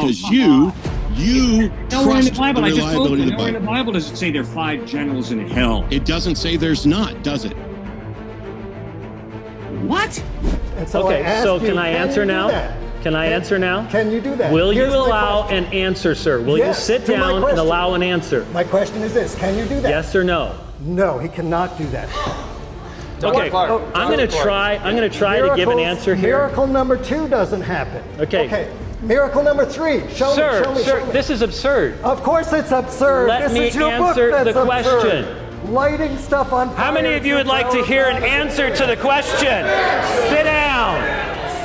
because you nowhere in the trust Bible. the I just told reliability you, of the nowhere in the Bible. Bible does it say there are 5 generals in hell. It doesn't say there's not, does it? What? And so Okay, so can I answer you do now? that? Can I answer now? Can you do that? Will you Here's my allow question. an answer, sir? Will you Yes, sit to my down and question. allow an answer? My question is this: can you do that? Yes or no? No, he cannot do that. Okay, I'm going to try. I'm going to try to give an answer here. Miracle number 2 doesn't happen. Okay. Miracle number 3. Show me. Show me. Sir, this is absurd. Of course it's absurd. Let this me is your answer book that's the question. Absurd. Lighting stuff on fire. How many of you would like to hear an answer to the question? Sit down.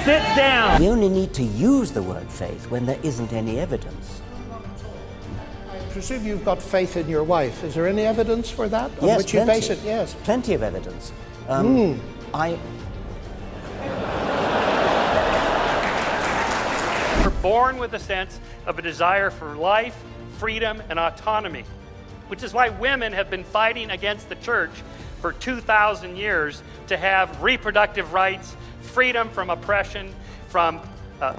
Sit down. We only need to use the word faith when there isn't any evidence. I presume you've got faith in your wife. Is there any evidence for that? On Yes, which you plenty. base it? Yes. Plenty of evidence. We're born with a sense of a desire for life, freedom, and autonomy, which is why women have been fighting against the church for 2,000 years to have reproductive rights, freedom from oppression, from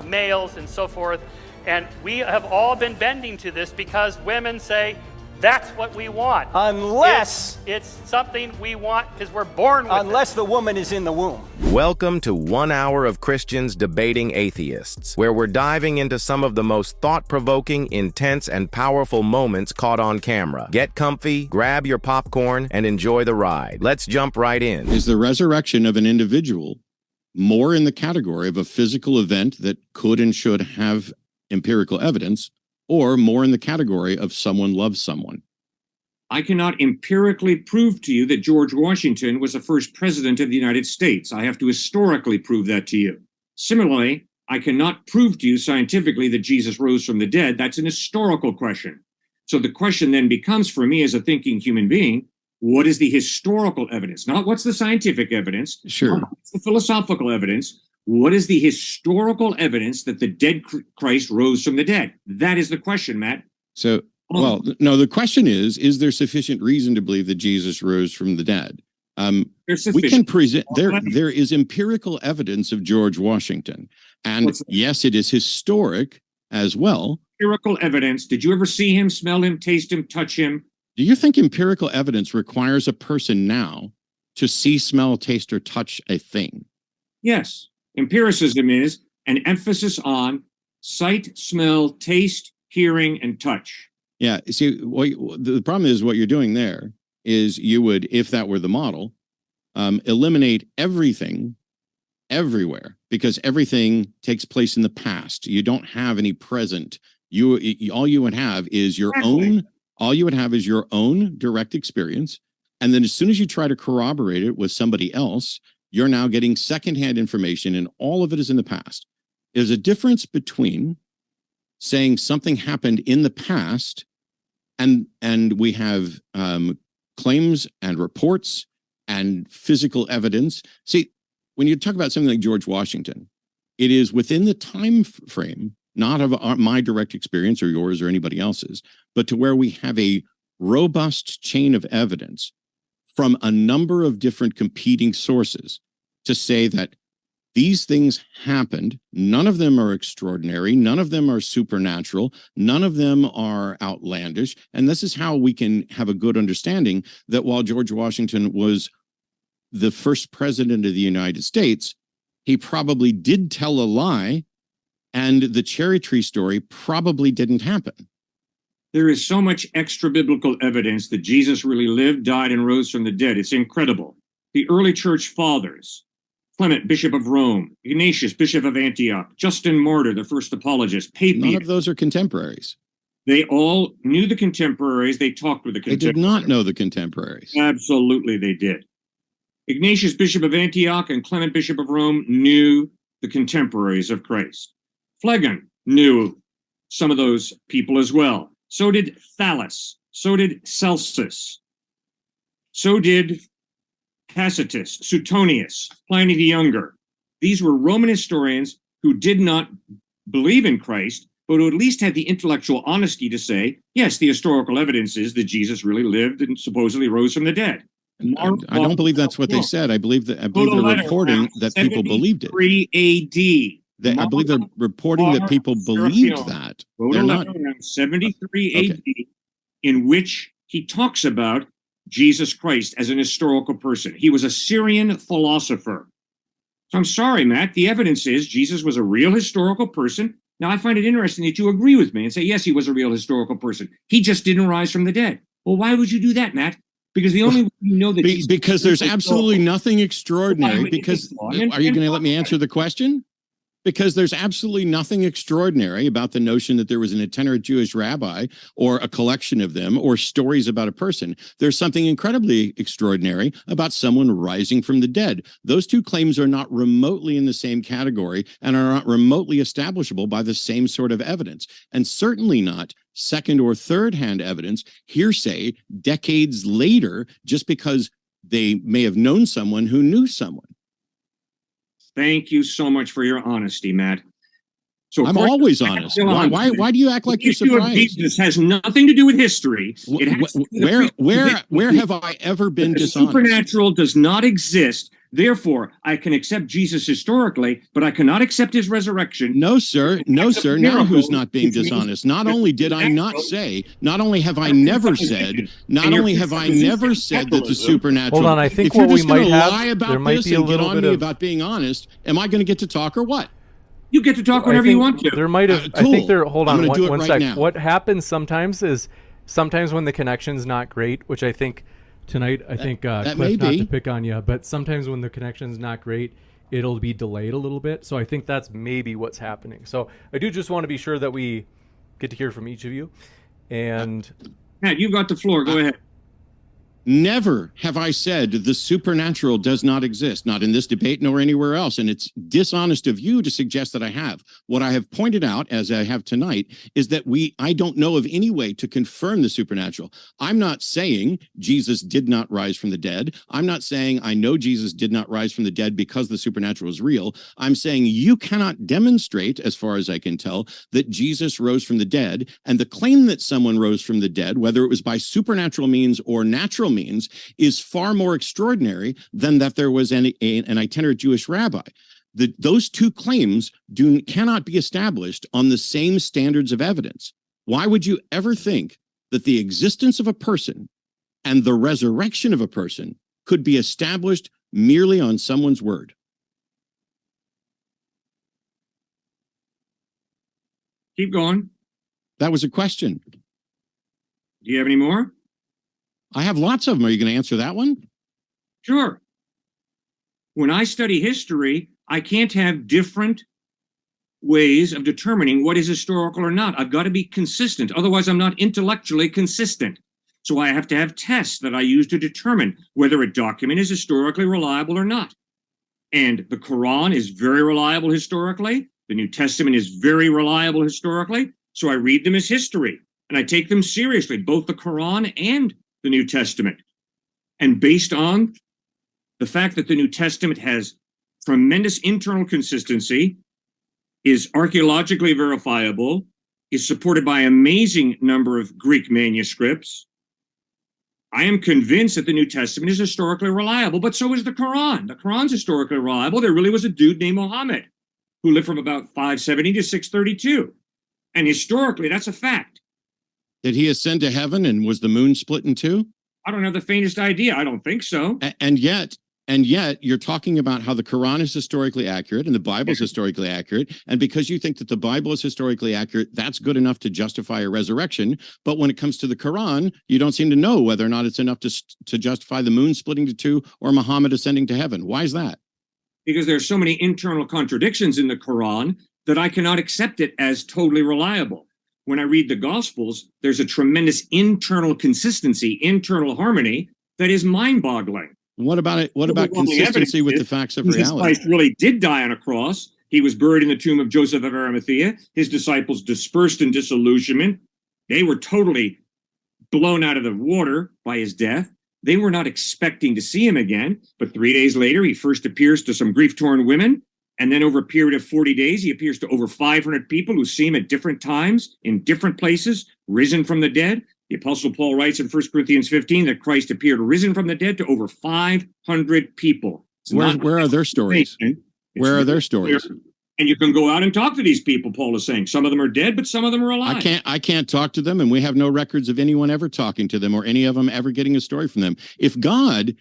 males and so forth. And we have all been bending to this because women say, that's what we want. Unless it's something we want because we're born with unless the woman is in the womb. Welcome to 1 hour of Christians debating atheists, where we're diving into some of the most thought-provoking, intense, and powerful moments caught on camera. Get comfy, grab your popcorn, and enjoy the ride. Let's jump right in. Is the resurrection of an individual more in the category of a physical event that could and should have empirical evidence, or more in the category of someone loves someone? I cannot empirically prove to you that George Washington was the first president of the United States. I have to historically prove that to you. Similarly, I cannot prove to you scientifically that Jesus rose from the dead. That's an historical question. So the question then becomes, for me as a thinking human being, what is the historical evidence? Not what's the scientific evidence. Sure. Not what's the philosophical evidence. What is the historical evidence that the dead Christ rose from the dead? That is the question, Matt. So, well, no, the question is there sufficient reason to believe that Jesus rose from the dead? We can present, there is empirical evidence of George Washington. And yes, it is historic as well. Empirical evidence. Did you ever see him, smell him, taste him, touch him? Do you think empirical evidence requires a person now to see, smell, taste, or touch a thing? Yes. Empiricism is an emphasis on sight, smell, taste, hearing, and touch. Yeah. See, the problem is what you're doing there is you would, if that were the model, eliminate everything everywhere, because everything takes place in the past. You don't have any present. All you would have is your own. All you would have is your own direct experience. And then as soon as you try to corroborate it with somebody else, you're now getting secondhand information, and all of it is in the past. There's a difference between saying something happened in the past and we have claims and reports and physical evidence. See, when you talk about something like George Washington, it is within the time frame, not of my direct experience or yours or anybody else's, but to where we have a robust chain of evidence from a number of different competing sources to say that these things happened. None of them are extraordinary. None of them are supernatural. None of them are outlandish. And this is how we can have a good understanding that while George Washington was the first president of the United States, he probably did tell a lie, and the cherry tree story probably didn't happen. There is so much extra biblical evidence that Jesus really lived, died, and rose from the dead. It's incredible. The early church fathers, Clement, Bishop of Rome, Ignatius, Bishop of Antioch, Justin Martyr, the first apologist, Papias. None of those are contemporaries. They all knew the contemporaries. They talked with the contemporaries. They did not know the contemporaries. Absolutely, they did. Ignatius, Bishop of Antioch, and Clement, Bishop of Rome, knew the contemporaries of Christ. Phlegon knew some of those people as well. So did Thallus. So did Celsus. So did Tacitus, Suetonius, Pliny the Younger. These were Roman historians who did not believe in Christ, but who at least had the intellectual honesty to say, yes, the historical evidence is that Jesus really lived and supposedly rose from the dead. I don't believe that's what they said. I believe they're reporting that people believed it. 3 AD. I believe they're reporting that people believed that. wrote They're a not. letter around 73 Okay. AD in which he talks about Jesus Christ as an historical person. He was a Syrian philosopher. So I'm sorry, Matt, the evidence is Jesus was a real historical person. Now, I find it interesting that you agree with me and say, yes, he was a real historical person. He just didn't rise from the dead. Well, why would you do that, Matt? Because the only way you know that Jesus Because there's was absolutely nothing extraordinary. Well, Because and- are you going to let me answer the question? Because there's absolutely nothing extraordinary about the notion that there was an itinerant Jewish rabbi or a collection of them or stories about a person. There's something incredibly extraordinary about someone rising from the dead. Those two claims are not remotely in the same category and are not remotely establishable by the same sort of evidence, and certainly not second or third hand evidence, hearsay, decades later, just because they may have known someone who knew someone. Thank you so much for your honesty, Matt. So I'm always honest. Why do you act like you're surprised? This has nothing to do with history. It has to do with Where have I ever been the dishonest? supernatural does not exist. Therefore, I can accept Jesus historically, but I cannot accept his resurrection. No, sir. No, sir. Now who's not being dishonest? Not only did I not say, not only have I never said, not only have I never said that the supernatural. Hold on, I think if you're what we just going might to have, lie there about might this be a and get little on bit me of. about being honest, am I going to get to talk or what? You get to talk I whenever think you want to. There might have. Cool. I think there. Hold I'm on gonna do it one right sec. now. What happens sometimes is when the connection's not great, which I think tonight, I think that Cliff, may not be. to pick on you, but sometimes when the connection's not great, it'll be delayed a little bit. So I think that's maybe what's happening. So I do just want to be sure that we get to hear from each of you. And Matt, you've got the floor. Go ahead. Never have I said the supernatural does not exist, not in this debate nor anywhere else. And it's dishonest of you to suggest that I have. What I have pointed out, as I have tonight, is that I don't know of any way to confirm the supernatural. I'm not saying Jesus did not rise from the dead. I'm not saying I know Jesus did not rise from the dead because the supernatural is real. I'm saying you cannot demonstrate, as far as I can tell, that Jesus rose from the dead. And the claim that someone rose from the dead, whether it was by supernatural means or natural means, is far more extraordinary than that there was an itinerant Jewish rabbi. Those two claims cannot be established on the same standards of evidence. Why would you ever think that the existence of a person and the resurrection of a person could be established merely on someone's word? Keep going. That was a question. Do you have any more? I have lots of them. Are you going to answer that one? Sure. When I study history, I can't have different ways of determining what is historical or not. I've got to be consistent. Otherwise, I'm not intellectually consistent. So I have to have tests that I use to determine whether a document is historically reliable or not. And the Quran is very reliable historically. The New Testament is very reliable historically. So I read them as history, and I take them seriously, both the Quran and the New Testament. And based on the fact that the New Testament has tremendous internal consistency, is archaeologically verifiable, is supported by an amazing number of Greek manuscripts, I am convinced that the New Testament is historically reliable, but so is the Quran. The Quran's historically reliable. There really was a dude named Muhammad who lived from about 570 to 632. And historically, that's a fact. Did he ascend to heaven and was the moon split in two? I don't have the faintest idea. I don't think so. And yet you're talking about how the Quran is historically accurate and the Bible is historically accurate. And because you think that the Bible is historically accurate, that's good enough to justify a resurrection. But when it comes to the Quran, you don't seem to know whether or not it's enough to justify the moon splitting to two or Muhammad ascending to heaven. Why is that? Because there's so many internal contradictions in the Quran that I cannot accept it as totally reliable. When I read the Gospels, there's a tremendous internal consistency, internal harmony that is mind-boggling. What about it? What about consistency with the facts of reality? Christ really did die on a cross. He was buried in the tomb of Joseph of Arimathea. His disciples dispersed in disillusionment. They were totally blown out of the water by his death. They were not expecting to see him again. But 3 days later, he first appears to some grief-torn women. And then over a period of 40 days, he appears to over 500 people who see him at different times, in different places, risen from the dead. The Apostle Paul writes in 1 Corinthians 15 that Christ appeared risen from the dead to over 500 people. Where are their stories? Where are their stories? And you can go out and talk to these people, Paul is saying. Some of them are dead, but some of them are alive. I can't talk to them, and we have no records of anyone ever talking to them or any of them ever getting a story from them. If God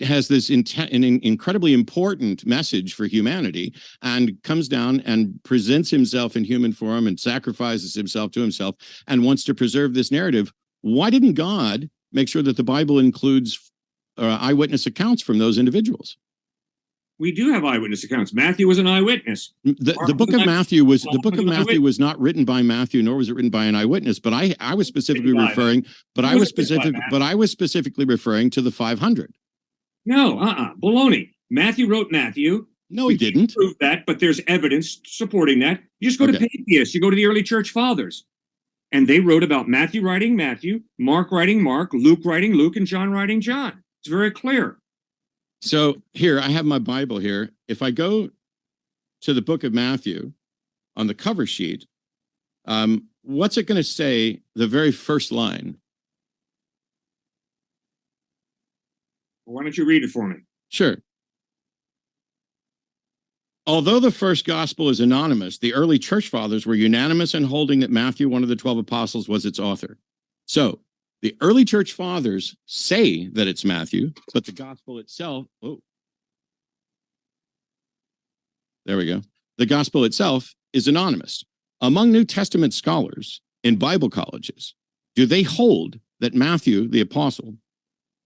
has this an incredibly important message for humanity and comes down and presents himself in human form and sacrifices himself to himself and wants to preserve this narrative, why didn't God make sure that the Bible includes eyewitness accounts from those individuals? We do have eyewitness accounts. Matthew was an eyewitness. The book of Matthew was not written by Matthew, nor was it written by an eyewitness. But I was specifically referring. But I was specifically referring to the 500. No, baloney. Matthew wrote Matthew. No, he didn't. Prove that, but there's evidence supporting that. You just go to Papias. You go to the early church fathers, and they wrote about Matthew writing Matthew, Mark writing Mark, Luke writing Luke, and John writing John. It's very clear. So here, I have my Bible here. If I go to the book of Matthew on the cover sheet, what's it going to say, the very first line? Well, why don't you read it for me? Sure. Although the first gospel is anonymous, the early church fathers were unanimous in holding that Matthew, one of the 12 apostles, was its author. So the early church fathers say that it's Matthew, but the gospel itself, there we go. The gospel itself is anonymous. Among New Testament scholars in Bible colleges, do they hold that Matthew, the apostle,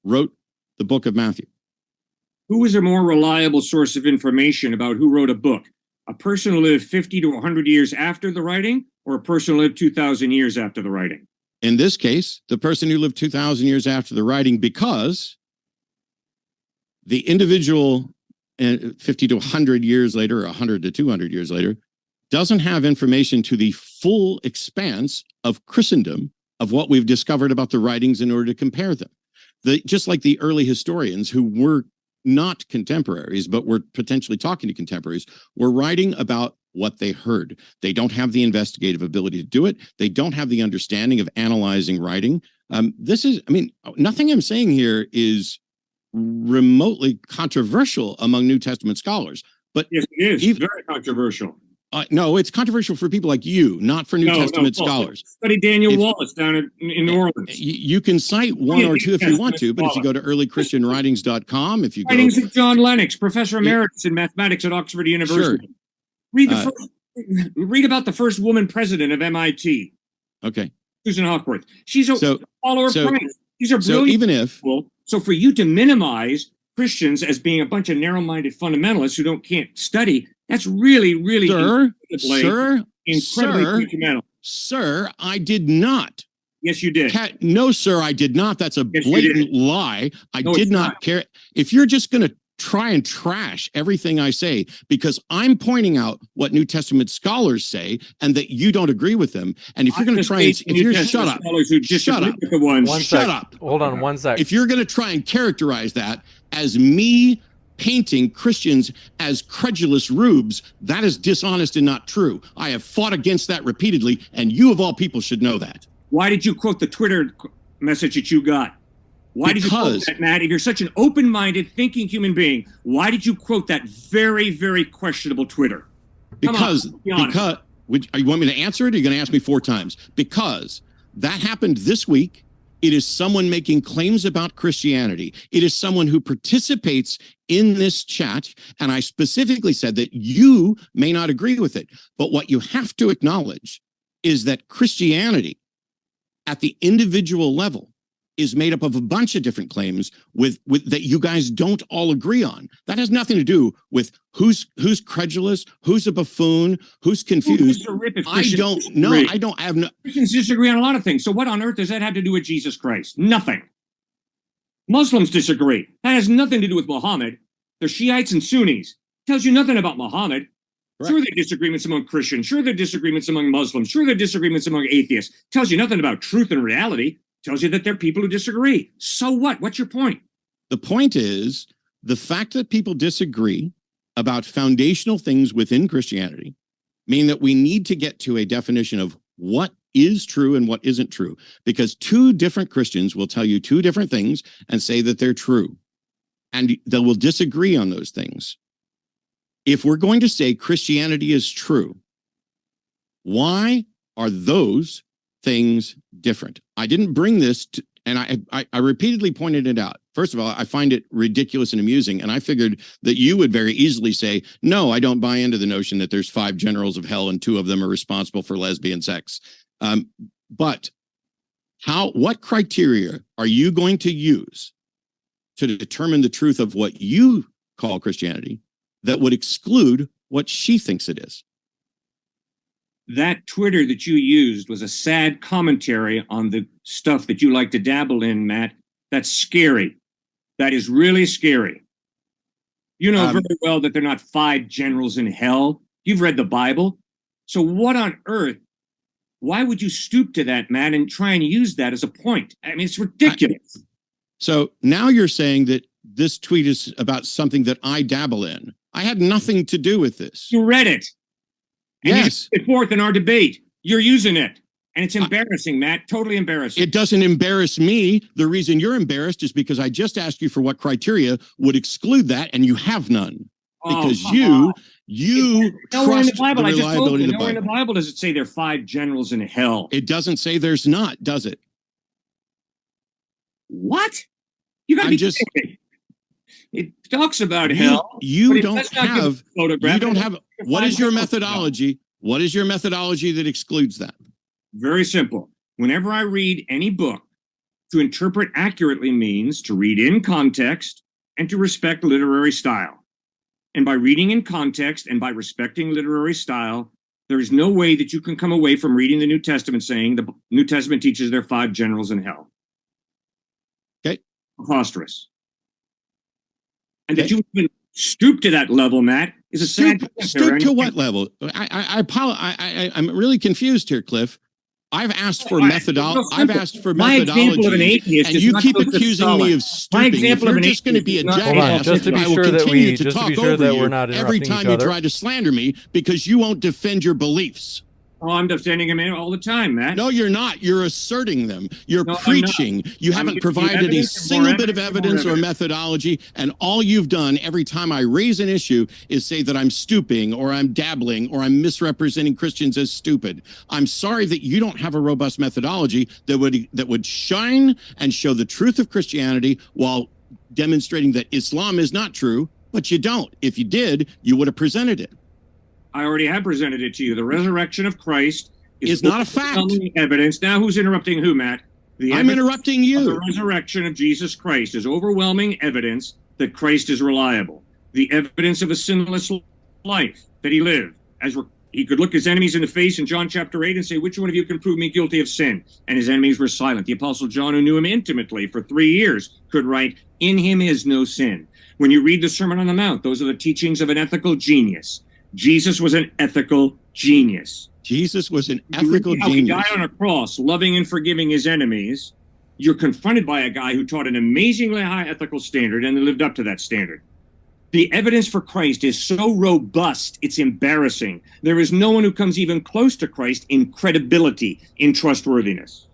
wrote the book of Matthew? Who is a more reliable source of information about who wrote a book? A person who lived 50 to 100 years after the writing, or a person who lived 2,000 years after the writing? In this case, the person who lived 2,000 years after the writing, because the individual 50 to 100 years later, or 100 to 200 years later, doesn't have information to the full expanse of Christendom of what we've discovered about the writings in order to compare them. Just like the early historians who were not contemporaries, but were potentially talking to contemporaries, were writing about what they heard. They don't have the investigative ability to do it. They don't have the understanding of analyzing writing. Nothing I'm saying here is remotely controversial among New Testament scholars. But yes, it is very controversial. No, it's controversial for people like you, not for New Testament scholars. Study Daniel Wallace down in New Orleans. You can cite one or two if you want to, but if you go to earlychristianwritings.com, if you go... Writings of John Lennox, Professor Emeritus in Mathematics at Oxford University. Sure. Read about the first woman president of MIT. Okay. Susan Hockworth. She's a follower of Christ. These are brilliant even if... people. So for you to minimize Christians as being a bunch of narrow-minded fundamentalists who can't study, that's really, really incredibly judgmental. Sir, I did not. Yes, you did. No, sir, I did not. That's a blatant lie. I did not care. If you're just going to try and trash everything I say because I'm pointing out what New Testament scholars say and that you don't agree with them, and if you're going to try and shut up. Hold on one sec. If you're going to try and characterize that as me painting Christians as credulous rubes, that is dishonest and not true. I have fought against that repeatedly, and you of all people should know that. Why did you quote the Twitter message that you got? Why did you quote that, Matt? If you're such an open-minded, thinking human being, why did you quote that very, very questionable Twitter? Because you want me to answer it, or are you going to ask me 4 times? Because that happened this week. It is someone making claims about Christianity. It is someone who participates in this chat, and I specifically said that you may not agree with it. But what you have to acknowledge is that Christianity at the individual level is made up of a bunch of different claims with that you guys don't all agree on. That has nothing to do with who's credulous, who's a buffoon, who's confused. I don't know. I have no. Christians disagree on a lot of things. So what on earth does that have to do with Jesus Christ? Nothing. Muslims disagree. That has nothing to do with Muhammad. They're Shiites and Sunnis. Tells you nothing about Muhammad. Right. Sure, there are disagreements among Christians. Sure, there are disagreements among Muslims. Sure, there are disagreements among atheists. Tells you nothing about truth and reality. Tells you that there are people who disagree. So what? What's your point? The point is the fact that people disagree about foundational things within Christianity mean that we need to get to a definition of what is true and what isn't true, because 2 different Christians will tell you 2 different things and say that they're true, and they will disagree on those things. if we're going to say Christianity is true, why are those things different? I didn't bring this to, and I repeatedly pointed it out. First of all, I find it ridiculous and amusing, and I figured that you would very easily say, no, I don't buy into the notion that there's 5 generals of hell and 2 of them are responsible for lesbian sex. But what criteria are you going to use to determine the truth of what you call Christianity that would exclude what she thinks it is? That Twitter that you used was a sad commentary on the stuff that you like to dabble in, Matt. That's scary. That is really scary. You know very well that they're not 5 generals in hell. You've read the Bible. So what on earth? Why would you stoop to that, Matt, and try and use that as a point? I mean, it's ridiculous. So now you're saying that this tweet is about something that I dabble in. I had nothing to do with this. You read it. And yes. You put it forth in our debate. You're using it. And it's embarrassing, Matt. Totally embarrassing. It doesn't embarrass me. The reason you're embarrassed is because I just asked you for what criteria would exclude that, and you have none. Because you trust the reliability of the Bible. Nowhere in the Bible does it say there are 5 generals in hell. It doesn't say there's not, does it? What? You got to be kidding. It talks about hell. You don't have. What is your methodology? What is your methodology that excludes that? Very simple. Whenever I read any book, to interpret accurately means to read in context and to respect literary style. And by reading in context and by respecting literary style, there is no way that you can come away from reading the New Testament saying the New Testament teaches there are 5 generals in hell. Okay. Preposterous. And that you even stoop to that level, Matt, is a sad stoop to what level? I apologize. I'm really confused here, Cliff. I've asked for methodology. I've asked for methodology, of an atheist and you keep accusing me of stooping. If you're just going to be a jackass, I will continue to talk over you every time you try to slander me because you won't defend your beliefs. Oh, I'm defending him all the time, Matt. No, you're not. You're asserting them. You're preaching. You haven't provided a single bit of evidence or methodology, and all you've done every time I raise an issue is say that I'm stooping or I'm dabbling or I'm misrepresenting Christians as stupid. I'm sorry that you don't have a robust methodology that would shine and show the truth of Christianity while demonstrating that Islam is not true, but you don't. If you did, you would have presented it. I already have presented it to you. The resurrection of Christ is not a fact. Evidence. Now, who's interrupting who, Matt? I'm interrupting you. The resurrection of Jesus Christ is overwhelming evidence that Christ is reliable. The evidence of a sinless life that he lived. He could look his enemies in the face in John chapter 8 and say, which one of you can prove me guilty of sin? And his enemies were silent. The Apostle John, who knew him intimately for 3 years, could write, in him is no sin. When you read the Sermon on the Mount, those are the teachings of an ethical genius. Jesus was an ethical genius. Jesus was an ethical genius. He died on a cross, loving and forgiving his enemies. You're confronted by a guy who taught an amazingly high ethical standard and lived up to that standard. The evidence for Christ is so robust, it's embarrassing. There is no one who comes even close to Christ in credibility, in trustworthiness.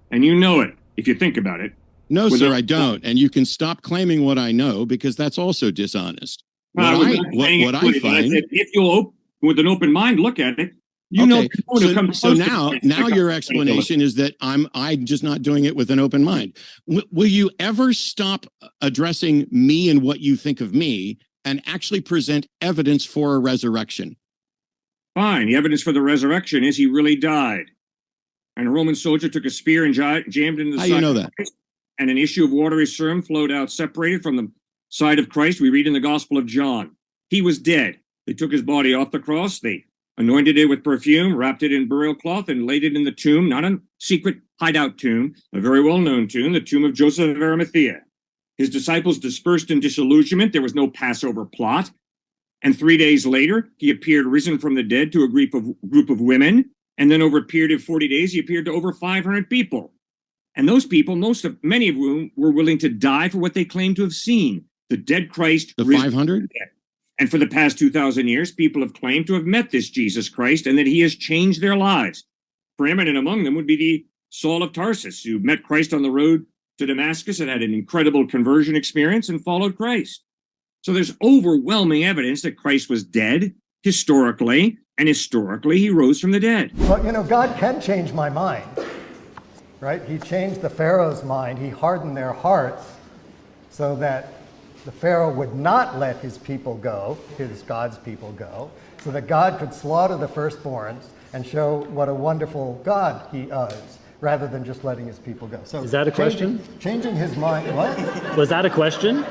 And you know it, if you think about it. No, sir, I don't. And you can stop claiming what I know, because that's also dishonest. What I find, if you'll with an open mind look at it, so now your explanation is that I'm just not doing it with an open mind. Will you ever stop addressing me and what you think of me and actually present evidence for a resurrection? Fine. The evidence for the resurrection is he really died, and a Roman soldier took a spear and jammed it in the side. How you know that? And an issue of watery serum flowed out, separated from the side of Christ. We read in the Gospel of John. He was dead. They took his body off the cross. They anointed it with perfume, wrapped it in burial cloth, and laid it in the tomb, not a secret hideout tomb, a very well-known tomb, the tomb of Joseph of Arimathea. His disciples dispersed in disillusionment. There was no Passover plot. And 3 days later, he appeared risen from the dead to a group of women. And then over a period of 40 days, he appeared to over 500 people. And those people, many of whom were willing to die for what they claimed to have seen. The dead Christ. The 500? And for the past 2,000 years, people have claimed to have met this Jesus Christ and that he has changed their lives. Preeminent among them would be the Saul of Tarsus, who met Christ on the road to Damascus and had an incredible conversion experience and followed Christ. So there's overwhelming evidence that Christ was dead historically, and historically he rose from the dead. Well, you know, God can change my mind, right? He changed the Pharaoh's mind. He hardened their hearts so that the Pharaoh would not let his people go, God's people go, so that God could slaughter the firstborns and show what a wonderful God he is, rather than just letting his people go. So is that a question? Changing his mind. What? Was that a question?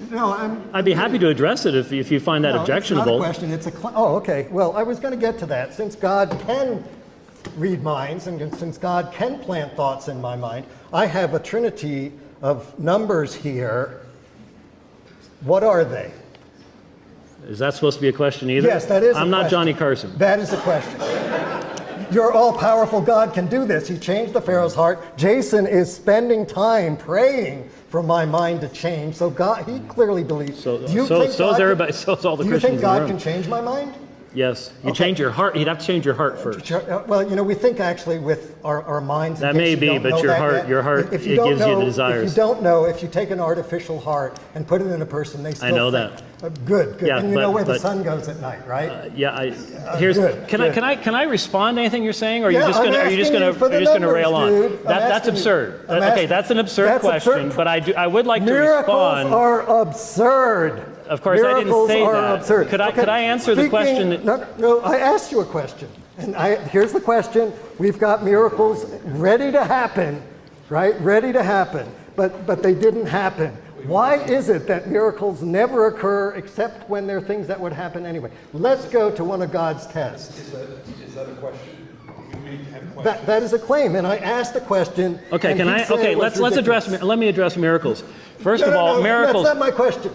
No, I'd be happy to address it if you find that objectionable. It's not a question. It's oh, okay. Well, I was going to get to that. Since God can read minds, and since God can plant thoughts in my mind, I have a trinity of numbers here. What are they? Is that supposed to be a question either? Yes, that is. I'm not Johnny Carson. That is a question. Your all-powerful God can do this. He changed the Pharaoh's heart. Jason is spending time praying for my mind to change. So God, he clearly believes. So is everybody. So is all the Christians in the room. Do you think God can change my mind? Yes. You change your heart. You'd have to change your heart first. Well, you know, we think actually with our minds. That may be, but your heart, it gives you the desires. If you don't know, if you take an artificial heart and put it in a person, they still I know think, that. Good. Yeah, and you know where the sun goes at night, right? Can I respond to anything you're saying, or are you just gonna rail on? That's absurd. Okay, that's an absurd question, but I would like to respond. Miracles are absurd. Of course, I didn't say that. Absurd. Could I answer the question? No, I asked you a question. And here's the question. We've got miracles ready to happen, right? Ready to happen. But they didn't happen. Why is it that miracles never occur except when there are things that would happen anyway? Let's go to one of God's tests. Is that a question? That is a claim, and I asked the question. Okay, let me address miracles. First of all, miracles. That's not my question.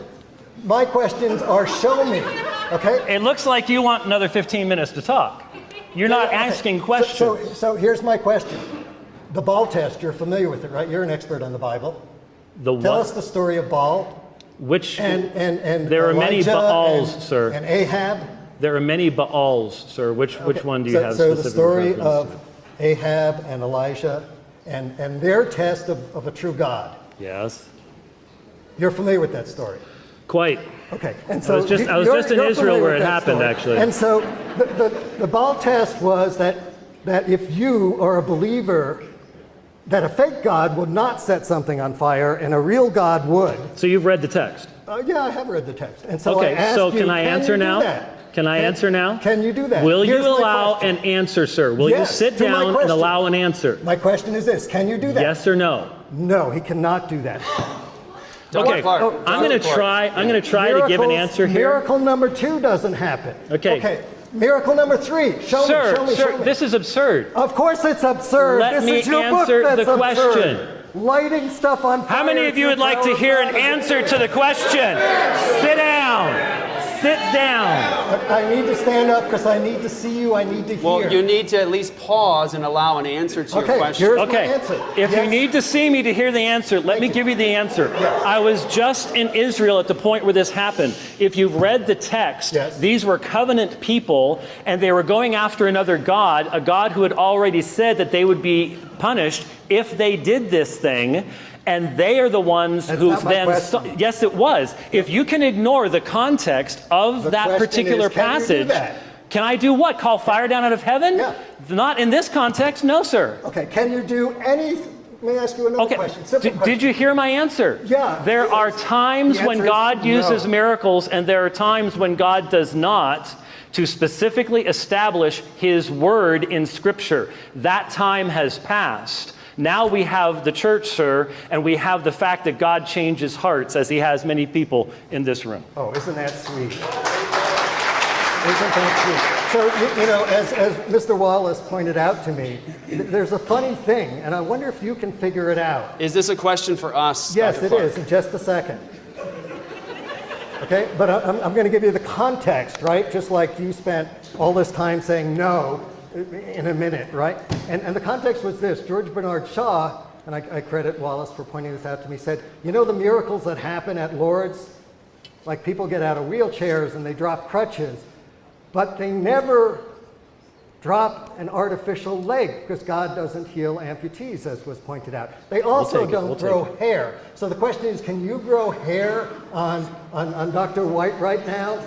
My questions are show me, okay? It looks like you want another 15 minutes to talk. You're not asking questions. So here's my question. The Baal test, you're familiar with it, right? You're an expert on the Bible. Tell us the story of Baal. Which, and there are Elijah many Baals, sir. And Ahab. There are many Baals, sir. Which one do you have so specific the story reference of Ahab and Elijah and their test of a true God. Yes. You're familiar with that story? Quite. Okay. And so I was just in Israel where it happened, actually. And so the Baal test was that if you are a believer, that a fake God would not set something on fire and a real God would. So you've read the text? Yeah, I have read the text. And so okay, I asked so can I answer now? Can I answer now? Can you do that? Will you allow an answer, sir? Will you sit down and allow an answer? My question is this: can you do that? Yes or no? No, he cannot do that. Okay, I'm going to try to give an answer here. Miracle number 2 doesn't happen. Okay. Miracle number 3. Show me. This is absurd. Of course it's absurd. Let me is your answer book that's the question. Absurd. Lighting stuff on fire. How many of you would like to hear an answer to the question? Sit down. Sit down. I need to stand up because I need to see you. I need to hear. Well, you need to at least pause and allow an answer to your question. Here's my answer. If you need to see me to hear the answer, let me give you the answer. Yes. I was just in Israel at the point where this happened. If you've read the text, these were covenant people, and they were going after another god, a god who had already said that they would be punished if they did this thing. And they are the ones who then... Yes, it was. If you can ignore the context of that particular passage... Can I do what? Call fire down out of heaven? Yeah. Not in this context, no, sir. Okay, can you do anything? Let me ask you another question. Simple question. Did you hear my answer? Yeah. There are times when God uses miracles, and there are times when God does not, to specifically establish His word in Scripture. That time has passed. Now we have the church, sir, and we have the fact that God changes hearts, as He has many people in this room. Oh, isn't that sweet? Isn't that sweet? So, you know, as Mr. Wallace pointed out to me, there's a funny thing, and I wonder if you can figure it out. Is this a question for us? Yes, it is, in just a second. Okay, but I'm going to give you the context, right? Just like you spent all this time saying no in a minute, right? And the context was this. George Bernard Shaw, and I credit Wallace for pointing this out to me, said, you know the miracles that happen at Lourdes? Like people get out of wheelchairs and they drop crutches, but they never drop an artificial leg because God doesn't heal amputees, as was pointed out. They also don't grow hair. So the question is, can you grow hair on Dr. White right now?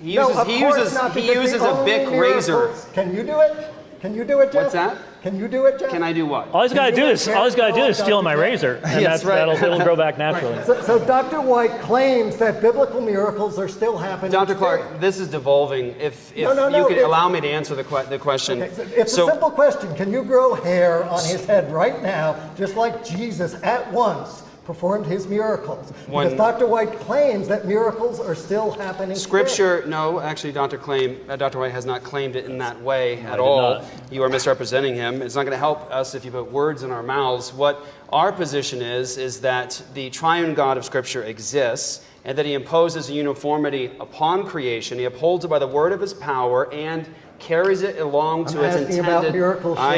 He uses a Bic razor. Can you do it? Can you do it, Jeff? What's that? Can you do it, Jeff? Can I do what? All he's got to do is steal my razor, and it'll grow back naturally. Right. So Dr. White claims that biblical miracles are still happening. Dr. Clark, this is devolving. If you could allow me to answer the question. Okay, so it's a simple question. Can you grow hair on his head right now, just like Jesus at once performed his miracles? Because Dr. White claims that miracles are still happening Scripture, no, actually Dr. White has not claimed it in that way at all. You are misrepresenting him. It's not going to help us if you put words in our mouths. What our position is that the triune God of Scripture exists, and that he imposes a uniformity upon creation. He upholds it by the word of his power and carries it along to its intended... I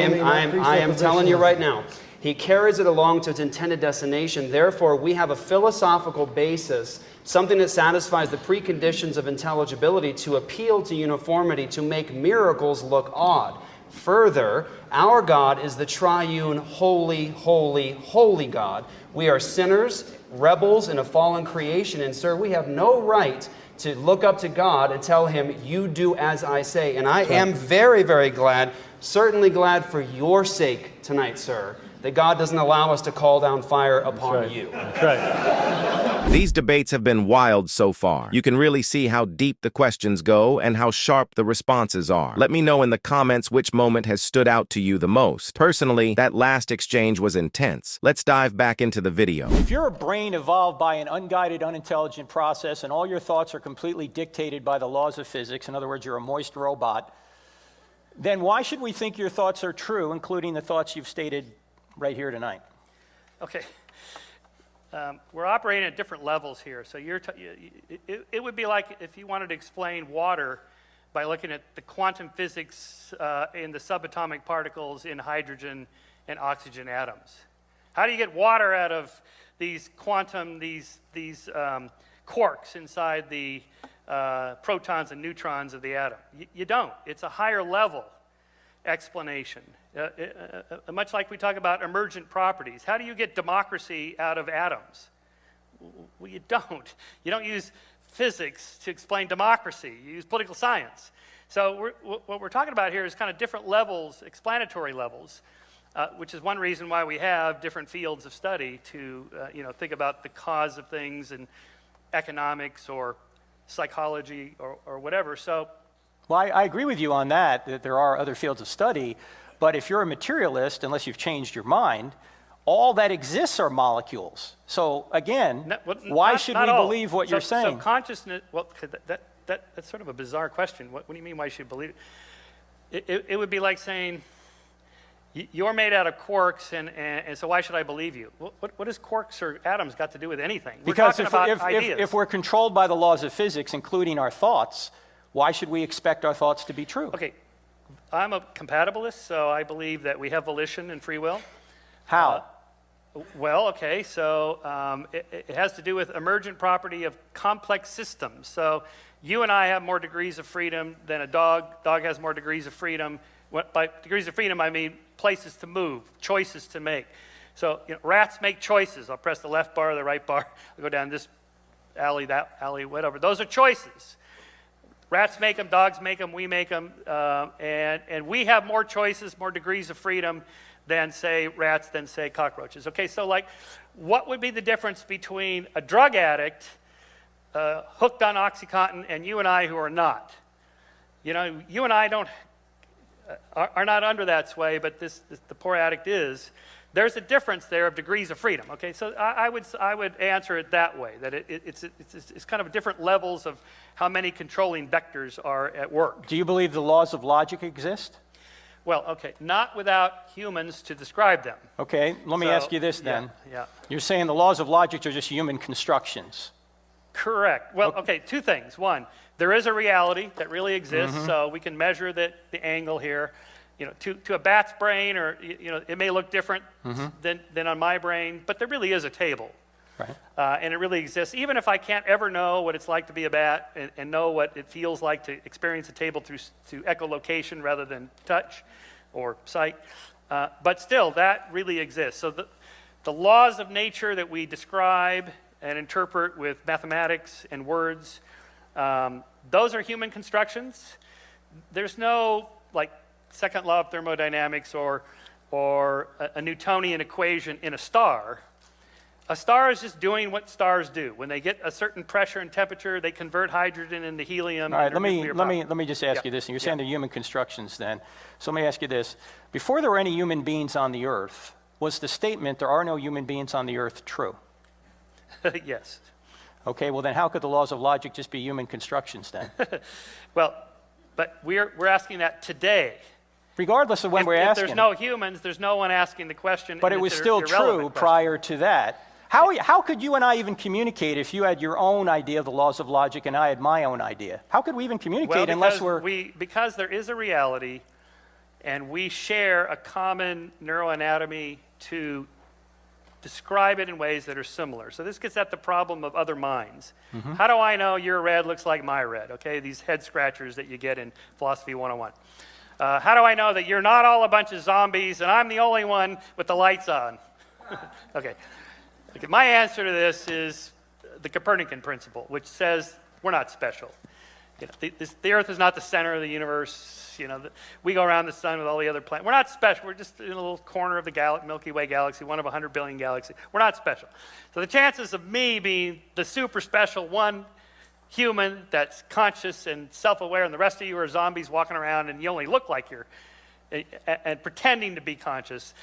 am telling you right now. He carries it along to its intended destination. Therefore, we have a philosophical basis, something that satisfies the preconditions of intelligibility to appeal to uniformity, to make miracles look odd. Further, our God is the triune, holy, holy, holy God. We are sinners, rebels in a fallen creation, and sir, we have no right to look up to God and tell him, you do as I say. And I am very, very glad, certainly glad for your sake tonight, sir, that God doesn't allow us to call down fire upon you. That's right. These debates have been wild so far. You can really see how deep the questions go and how sharp the responses are. Let me know in the comments which moment has stood out to you the most. Personally, that last exchange was intense. Let's dive back into the video. If you're a brain evolved by an unguided, unintelligent process and all your thoughts are completely dictated by the laws of physics, in other words, you're a moist robot, then why should we think your thoughts are true, including the thoughts you've stated right here tonight? Okay. We're operating at different levels here. So it would be like if you wanted to explain water by looking at the quantum physics in the subatomic particles in hydrogen and oxygen atoms. How do you get water out of these quarks inside the protons and neutrons of the atom? You don't. It's a higher level explanation. Much like we talk about emergent properties. How do you get democracy out of atoms? Well, you don't. You don't use physics to explain democracy. You use political science. So what we're talking about here is kind of different levels, explanatory levels, which is one reason why we have different fields of study to think about the cause of things in economics or psychology or whatever. So, well, I agree with you on that there are other fields of study. But if you're a materialist, unless you've changed your mind, all that exists are molecules. So again, why should we believe what you're saying? So consciousness, well, that's sort of a bizarre question. What do you mean why you should believe it? It would be like saying, you're made out of quarks, and so why should I believe you? What does quarks or atoms got to do with anything? Because if we're controlled by the laws of physics, including our thoughts, why should we expect our thoughts to be true? Okay. I'm a compatibilist, so I believe that we have volition and free will. How? Well, okay, so it has to do with emergent property of complex systems. So you and I have more degrees of freedom than a dog. Dog has more degrees of freedom. By degrees of freedom, I mean places to move, choices to make. So rats make choices. I'll press the left bar or the right bar. I'll go down this alley, that alley, whatever. Those are choices. Rats make them, dogs make them, we make them, and we have more choices, more degrees of freedom than, say, rats, than, say, cockroaches. Okay, so, like, what would be the difference between a drug addict hooked on OxyContin and you and I who are not? You and I are not under that sway, but the poor addict is. There's a difference there of degrees of freedom. Okay, so I would answer it that way, that it's kind of different levels of how many controlling vectors are at work. Do you believe the laws of logic exist? Well, okay, not without humans to describe them. Okay, let me ask you this then. Yeah. You're saying the laws of logic are just human constructions. Correct. Well, okay, two things. One, there is a reality that really exists, so we can measure the angle here. To a bat's brain, or it may look different than on my brain, but there really is a table. Right. And it really exists. Even if I can't ever know what it's like to be a bat and know what it feels like to experience a table through echolocation rather than touch or sight, but still, that really exists. So the laws of nature that we describe and interpret with mathematics and words, those are human constructions. There's no like second law of thermodynamics or a Newtonian equation in a star. A star is just doing what stars do. When they get a certain pressure and temperature, they convert hydrogen into helium. All right, let me just ask you this. And you're saying they're human constructions then. So let me ask you this. Before there were any human beings on the earth, was the statement there are no human beings on the earth true? Yes. Okay, well then how could the laws of logic just be human constructions then? Well, but we're asking that today. Regardless of when we're asking. If there's no humans, there's no one asking the question. But it was still true prior to that. How could you and I even communicate if you had your own idea of the laws of logic and I had my own idea? How could we even communicate unless because there is a reality and we share a common neuroanatomy to describe it in ways that are similar. So this gets at the problem of other minds. Mm-hmm. How do I know your red looks like my red? Okay, these head scratchers that you get in Philosophy 101. How do I know that you're not all a bunch of zombies and I'm the only one with the lights on? Okay. My answer to this is the Copernican principle, which says we're not special. You know, the Earth is not the center of the universe. You know, we go around the sun with all the other planets. We're not special. We're just in a little corner of the Milky Way galaxy, one of 100 billion galaxies. We're not special. So the chances of me being the super special one human that's conscious and self-aware, and the rest of you are zombies walking around and you only look like you're and pretending to be conscious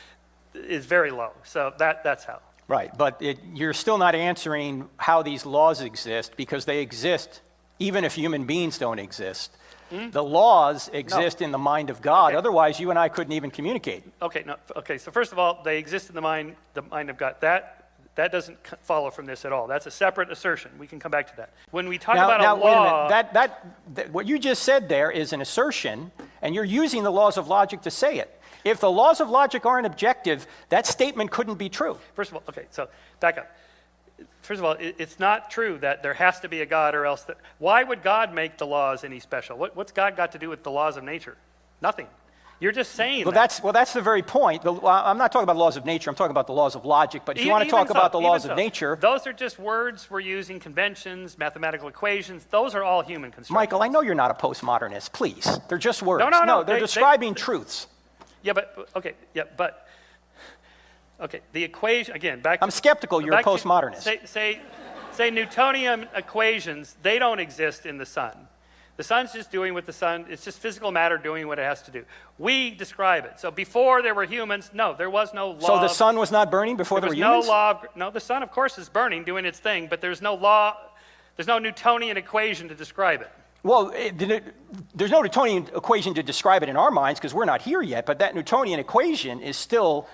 is very low. So that's how. Right, but you're still not answering how these laws exist because they exist even if human beings don't exist. Mm-hmm. The laws exist in the mind of God. Okay. Otherwise, you and I couldn't even communicate. Okay, so first of all, they exist in the mind of God. That doesn't follow from this at all. That's a separate assertion. We can come back to that. When we talk about a law... Wait a minute. What you just said there is an assertion, and you're using the laws of logic to say it. If the laws of logic aren't objective, that statement couldn't be true. First of all, okay, so back up. First of all, it's not true that there has to be a God or else... Why would God make the laws any special? What's God got to do with the laws of nature? Nothing. You're just saying that. That's the very point. I'm not talking about laws of nature. I'm talking about the laws of logic. But if you want to talk about the laws of nature... Those are just words we're using, conventions, mathematical equations. Those are all human constructions. Michael, I know you're not a postmodernist. Please. They're just words. No. They're describing truths. Yeah, but the equation, again, back to... I'm skeptical you're a postmodernist. Say Newtonian equations, they don't exist in the sun. The sun's just doing what the sun, it's just physical matter doing what it has to do. We describe it. So before there were humans, no, there was no law. So the sun was not burning before there were humans? No, the sun, of course, is burning, doing its thing, but there's no law, there's no Newtonian equation to describe it. Well, there's no Newtonian equation to describe it in our minds because we're not here yet, but that Newtonian equation is still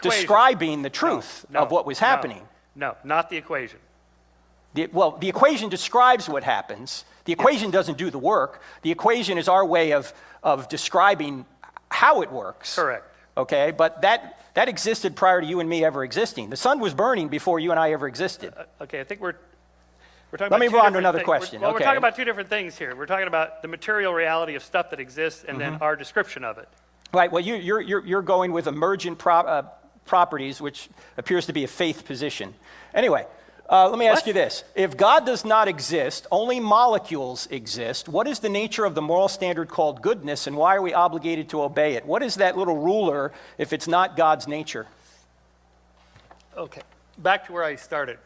describing the truth of what was happening. No, not the equation. The equation describes what happens. The equation doesn't do the work. The equation is our way of describing how it works. Correct. Okay, but that existed prior to you and me ever existing. The sun was burning before you and I ever existed. Okay, I think we're talking Let me move on to another question. We're talking about two different things here. We're talking about the material reality of stuff that exists and then our description of it. Right, well, you're going with emergent properties, which appears to be a faith position. Anyway, let me ask you this. If God does not exist, only molecules exist, what is the nature of the moral standard called goodness, and why are we obligated to obey it? What is that little ruler if it's not God's nature? Okay, back to where I started.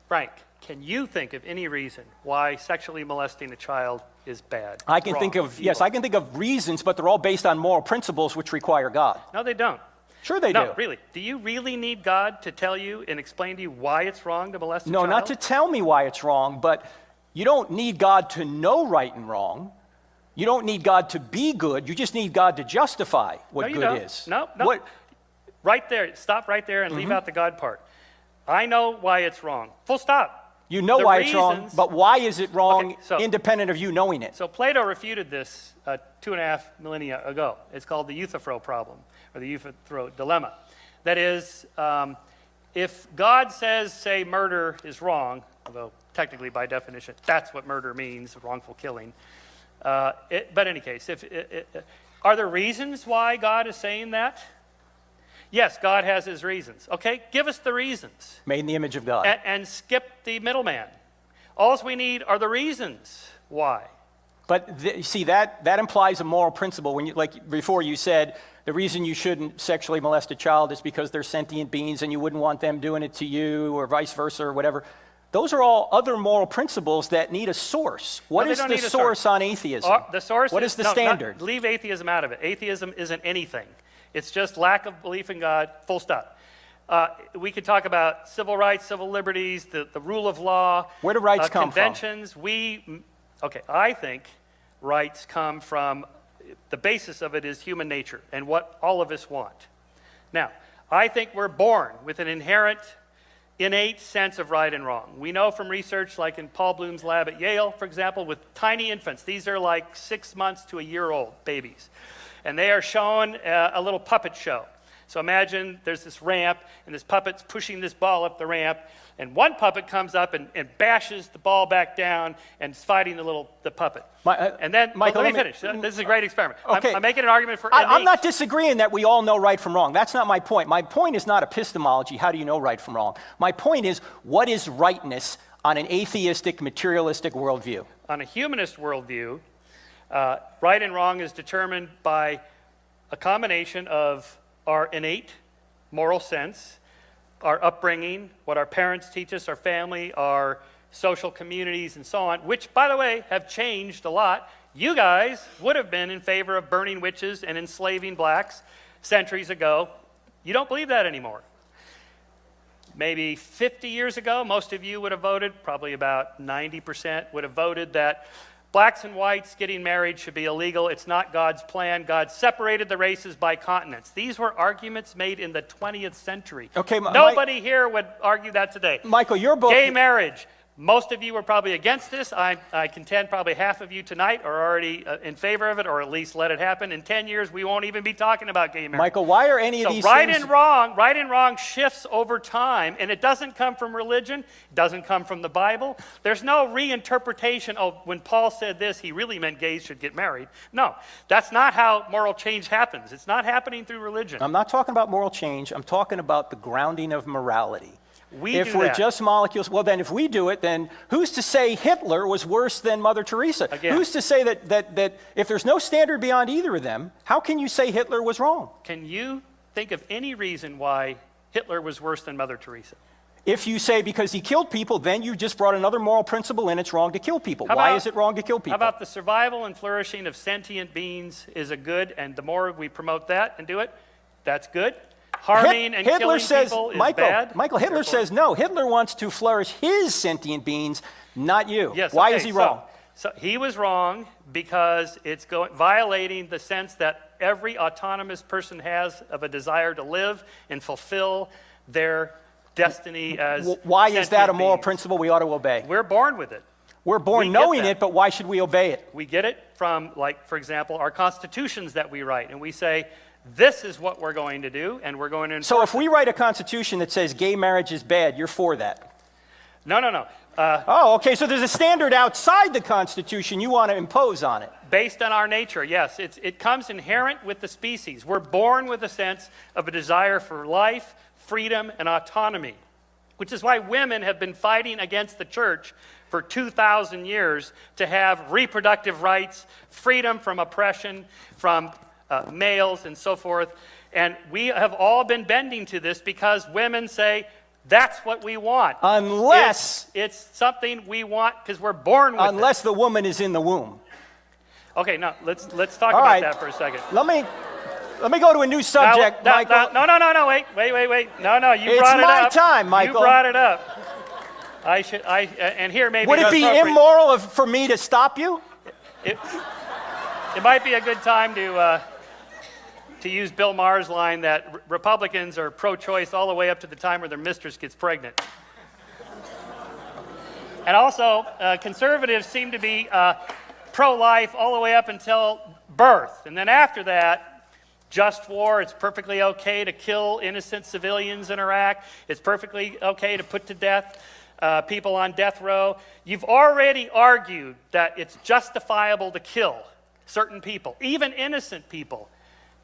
Frank, can you think of any reason why sexually molesting a child is bad? I can think of reasons, but they're all based on moral principles which require God. No, they don't. Sure they do. No, really. Do you really need God to tell you and explain to you why it's wrong to molest a child? No, not to tell me why it's wrong, but you don't need God to know right and wrong. You don't need God to be good. You just need God to justify what good is. No. Right there. Stop right there and leave out the God part. I know why it's wrong. Full stop. You know why it's wrong, but why is it wrong independent of you knowing it? So Plato refuted this 2.5 millennia ago. It's called the Euthyphro problem, or the Euthyphro dilemma. That is, if God says, say, murder is wrong, although technically by definition that's what murder means, wrongful killing. But in any case, are there reasons why God is saying that? Yes, God has his reasons. Okay, give us the reasons. Made in the image of God. And skip the middleman. All we need are the reasons why. But see, that implies a moral principle. When you, like before you said, the reason you shouldn't sexually molest a child is because they're sentient beings and you wouldn't want them doing it to you or vice versa or whatever. Those are all other moral principles that need a source. What is the source on atheism? The source what is the standard? Leave atheism out of it. Atheism isn't anything. It's just lack of belief in God, full stop. We could talk about civil rights, civil liberties, the rule of law. Where do rights come conventions. I think rights come from, the basis of it is human nature and what all of us want. Now, I think we're born with an inherent, innate sense of right and wrong. We know from research, like in Paul Bloom's lab at Yale, for example, with tiny infants. These are like 6 months to a year old babies. And they are shown a little puppet show. So imagine there's this ramp, and this puppet's pushing this ball up the ramp, and one puppet comes up and bashes the ball back down and is fighting the puppet. And then, Michael, let me finish. This is a great experiment. Okay. I'm making an argument for I'm not disagreeing that we all know right from wrong. That's not my point. My point is not epistemology. How do you know right from wrong? My point is, what is rightness on an atheistic, materialistic worldview? On a humanist worldview, right and wrong is determined by a combination of our innate moral sense, our upbringing, what our parents teach us, our family, our social communities, and so on, which, by the way, have changed a lot. You guys would have been in favor of burning witches and enslaving blacks centuries ago. You don't believe that anymore. Maybe 50 years ago, most of you would have voted, probably about 90% would have voted that blacks and whites getting married should be illegal. It's not God's plan. God separated the races by continents. These were arguments made in the 20th century. Okay, Nobody here would argue that today. Michael, your book... Gay marriage. Most of you were probably against this. I contend probably half of you tonight are already in favor of it, or at least let it happen. In 10 years, we won't even be talking about gay marriage. Michael, why are any of these right things... right and wrong shifts over time, and it doesn't come from religion. It doesn't come from the Bible. There's no reinterpretation. Oh, when Paul said this, he really meant gays should get married. No, that's not how moral change happens. It's not happening through religion. I'm not talking about moral change. I'm talking about the grounding of morality. If we're just molecules, well then if we do it, then who's to say Hitler was worse than Mother Teresa? Again, who's to say that if there's no standard beyond either of them, how can you say Hitler was wrong? Can you think of any reason why Hitler was worse than Mother Teresa? If you say because he killed people, then you just brought another moral principle in, it's wrong to kill people. Why is it wrong to kill people? How about the survival and flourishing of sentient beings is a good, and the more we promote that and do it, that's good. Harming and killing people is bad. Michael, Hitler says no. Hitler wants to flourish his sentient beings, not you. Yes, Why is he wrong? So he was wrong because it's violating the sense that every autonomous person has of a desire to live and fulfill their destiny as Why is that a moral beings. Principle we ought to obey? We're born with it. We're born knowing it, but why should we obey it? We get it from, like, for example, our constitutions that we write, and we say, this is what we're going to do, and we're going to enforce So if we write a constitution that says gay marriage is bad, you're for that? No. Okay, so there's a standard outside the Constitution you want to impose on it. Based on our nature, yes. It comes inherent with the species. We're born with a sense of a desire for life, freedom, and autonomy, which is why women have been fighting against the church for 2,000 years to have reproductive rights, freedom from oppression, from males and so forth. And we have all been bending to this because women say, that's what we want. Unless... It's something we want because we're born with it. Unless the woman is in the womb. Okay, now let's talk about that for a second. Let me go to a new subject, Michael. No, wait. No, you it's brought it up. It's my time, Michael. You brought it up. And here maybe... Would it be immoral for me to stop you? It might be a good time to use Bill Maher's line that Republicans are pro-choice all the way up to the time where their mistress gets pregnant. And also, conservatives seem to be pro-life all the way up until birth. And then after that, just war. It's perfectly okay to kill innocent civilians in Iraq. It's perfectly okay to put to death people on death row. You've already argued that it's justifiable to kill certain people, even innocent people,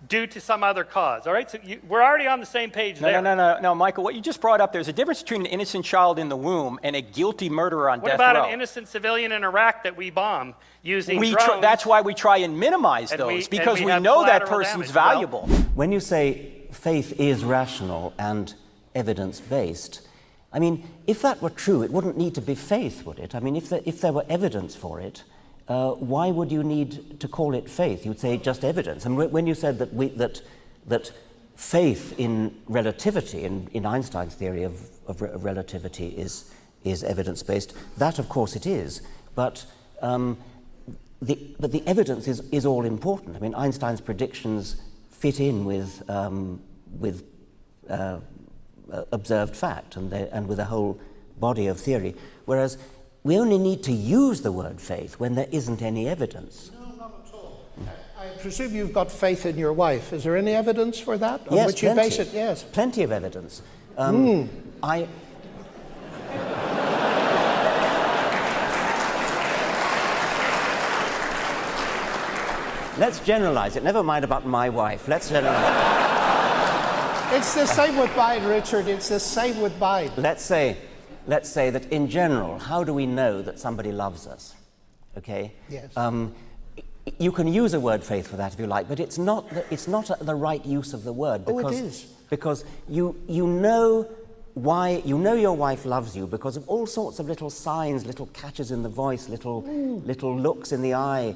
due to some other cause. All right, so we're already on the same page there. No, Michael, what you just brought up, there's a difference between an innocent child in the womb and a guilty murderer on death row. What about an innocent civilian in Iraq that we bomb using drones? That's why we try and minimize those, because we know that person's valuable. When you say faith is rational and evidence-based, I mean, if that were true, it wouldn't need to be faith, would it? I mean, if there were evidence for it, why would you need to call it faith? You'd say just evidence. And when you said that faith in relativity, in Einstein's theory of relativity, is evidence-based, that of course it is. But the evidence is all important. I mean, Einstein's predictions fit in with observed fact and with a whole body of theory, whereas we only need to use the word faith when there isn't any evidence. No, not at all. I presume you've got faith in your wife. Is there any evidence for that? Yes, on which you base it? Yes. Plenty of evidence. Let's generalize it. Never mind about my wife. Let's generalize it. It's the same with mine, Richard. It's the same with mine. Let's say that in general, how do we know that somebody loves us? Okay? Yes. You can use a word faith for that if you like, but it's not the right use of the word. Because, it is. Because you know why, you know your wife loves you because of all sorts of little signs, little catches in the voice, little looks in the eye.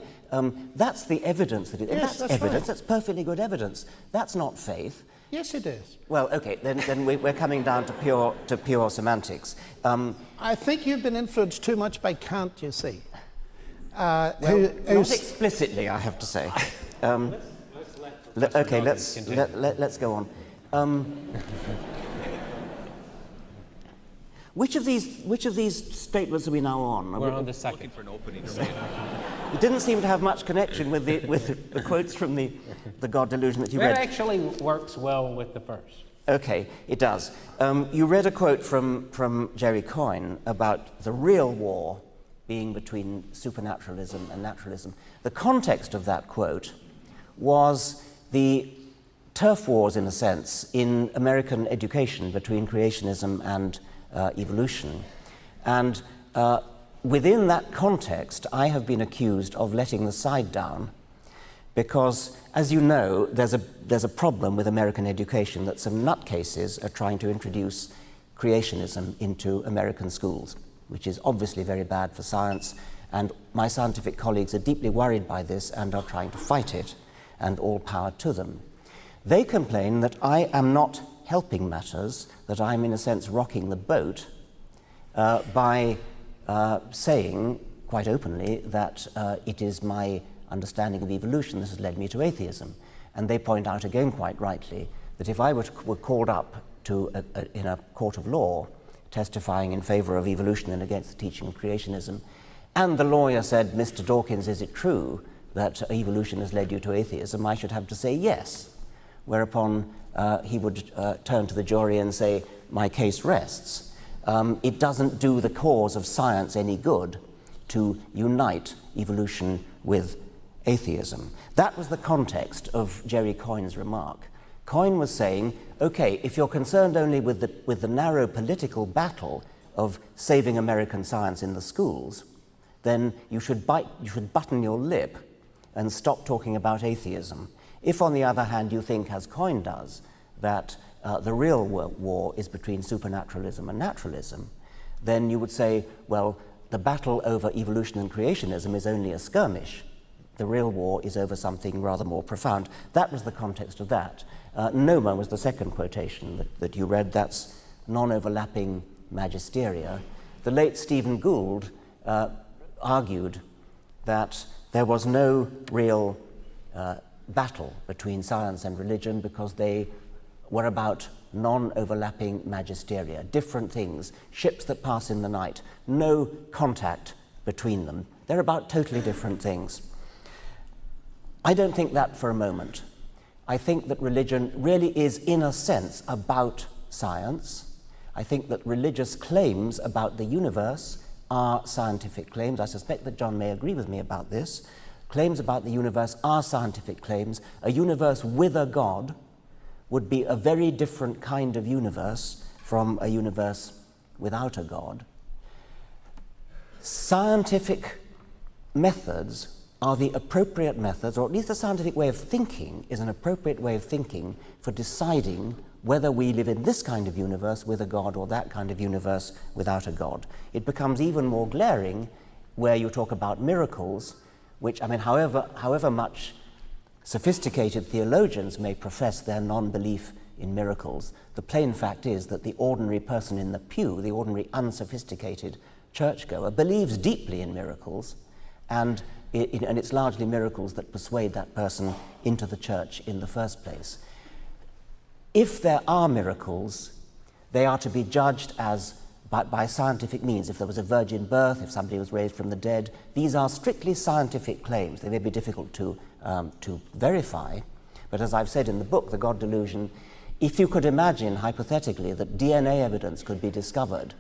That's the evidence that it. Yes, that's evidence. right. That's perfectly good evidence. That's not faith. Yes, it is. Well, okay, then we're coming down to pure semantics. I think you've been influenced too much by Kant, you see. Not explicitly, I have to say. Okay, let's go on. Which of these statements are we now on? We're on the second. Looking for an opening. It didn't seem to have much connection with the quotes from the God Delusion that you read. That actually works well with the first. Okay, it does. You read a quote from Jerry Coyne about the real war being between supernaturalism and naturalism. The context of that quote was the turf wars, in a sense, in American education between creationism and evolution. And within that context, I have been accused of letting the side down because, as you know, there's a problem with American education that some nutcases are trying to introduce creationism into American schools, which is obviously very bad for science, and my scientific colleagues are deeply worried by this and are trying to fight it, and all power to them. They complain that I am not helping matters, that I'm in a sense rocking the boat by saying quite openly that it is my understanding of evolution that has led me to atheism. And they point out again quite rightly that if I were called up to in a court of law testifying in favor of evolution and against the teaching of creationism, and the lawyer said, Mr. Dawkins, is it true that evolution has led you to atheism? I should have to say yes, whereupon he would turn to the jury and say, my case rests. It doesn't do the cause of science any good to unite evolution with atheism. That was the context of Jerry Coyne's remark. Coyne was saying, okay, if you're concerned only with the narrow political battle of saving American science in the schools, then you should button your lip and stop talking about atheism. If, on the other hand, you think, as Coyne does, that the real war is between supernaturalism and naturalism, then you would say, well, the battle over evolution and creationism is only a skirmish. The real war is over something rather more profound. That was the context of that. Noma was the second quotation that you read. That's non-overlapping magisteria. The late Stephen Gould argued that there was no real battle between science and religion because they were about non-overlapping magisteria, different things, ships that pass in the night, no contact between them. They're about totally different things. I don't think that for a moment. I think that religion really is, in a sense, about science. I think that religious claims about the universe are scientific claims. I suspect that John may agree with me about this. Claims about the universe are scientific claims. A universe with a God would be a very different kind of universe from a universe without a God. Scientific methods are the appropriate methods, or at least the scientific way of thinking is an appropriate way of thinking for deciding whether we live in this kind of universe with a God or that kind of universe without a God. It becomes even more glaring where you talk about miracles, which, I mean, however much sophisticated theologians may profess their non-belief in miracles, the plain fact is that the ordinary person in the pew, the ordinary unsophisticated churchgoer, believes deeply in miracles, and it's largely miracles that persuade that person into the church in the first place. If there are miracles, they are to be judged as by scientific means. If there was a virgin birth, if somebody was raised from the dead, these are strictly scientific claims. They may be difficult to verify, but as I've said in the book, The God Delusion, if you could imagine, hypothetically, that DNA evidence could be discovered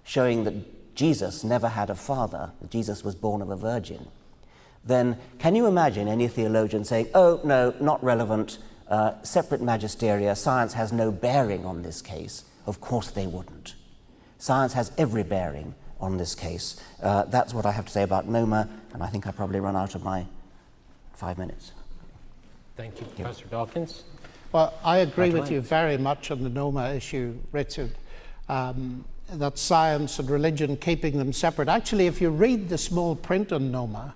showing that Jesus never had a father, that Jesus was born of a virgin, then can you imagine any theologian saying, oh, no, not relevant, separate magisteria, science has no bearing on this case? Of course they wouldn't. Science has every bearing on this case. That's what I have to say about Noma, and I think I probably run out of my 5 minutes. Thank you, Professor Dawkins. Well, I agree with you very much on the Noma issue, Richard, that science and religion, keeping them separate. Actually, if you read the small print on Noma,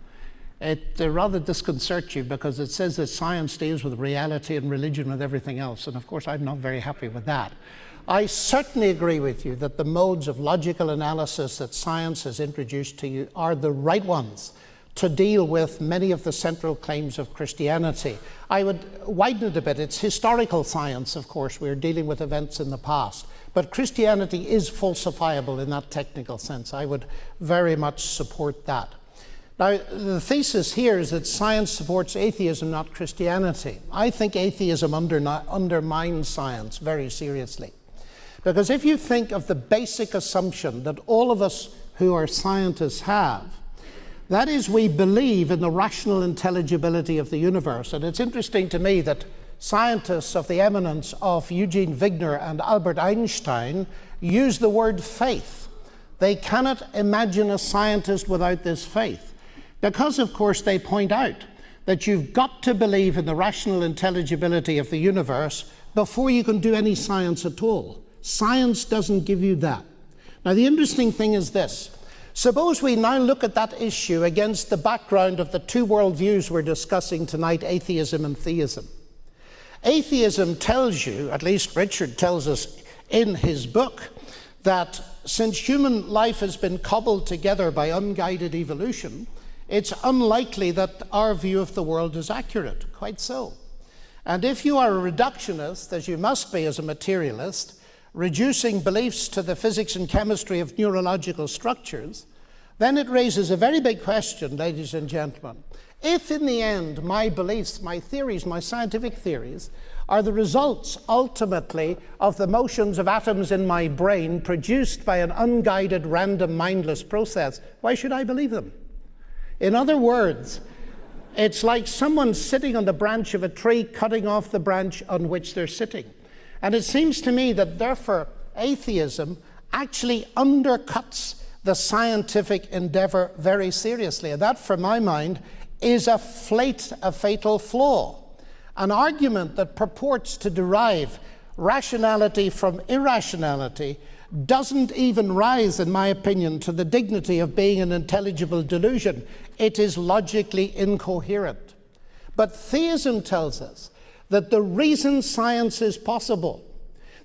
it rather disconcerts you because it says that science deals with reality and religion with everything else. And of course, I'm not very happy with that. I certainly agree with you that the modes of logical analysis that science has introduced to you are the right ones to deal with many of the central claims of Christianity. I would widen it a bit. It's historical science, of course. We're dealing with events in the past. But Christianity is falsifiable in that technical sense. I would very much support that. Now, the thesis here is that science supports atheism, not Christianity. I think atheism undermines science very seriously. Because if you think of the basic assumption that all of us who are scientists have, that is, we believe in the rational intelligibility of the universe. And it's interesting to me that scientists of the eminence of Eugene Wigner and Albert Einstein use the word faith. They cannot imagine a scientist without this faith. Because, of course, they point out that you've got to believe in the rational intelligibility of the universe before you can do any science at all. Science doesn't give you that. Now, the interesting thing is this. Suppose we now look at that issue against the background of the two worldviews we're discussing tonight, atheism and theism. Atheism tells you, at least Richard tells us in his book, that since human life has been cobbled together by unguided evolution, it's unlikely that our view of the world is accurate, quite so. And if you are a reductionist, as you must be as a materialist, reducing beliefs to the physics and chemistry of neurological structures, then it raises a very big question, ladies and gentlemen. If in the end my beliefs, my theories, my scientific theories, are the results ultimately of the motions of atoms in my brain produced by an unguided, random, mindless process, why should I believe them? In other words, it's like someone sitting on the branch of a tree cutting off the branch on which they're sitting. And it seems to me that therefore atheism actually undercuts the scientific endeavor very seriously. And that, for my mind, is a fatal flaw. An argument that purports to derive rationality from irrationality doesn't even rise, in my opinion, to the dignity of being an intelligible delusion. It is logically incoherent. But theism tells us that the reason science is possible,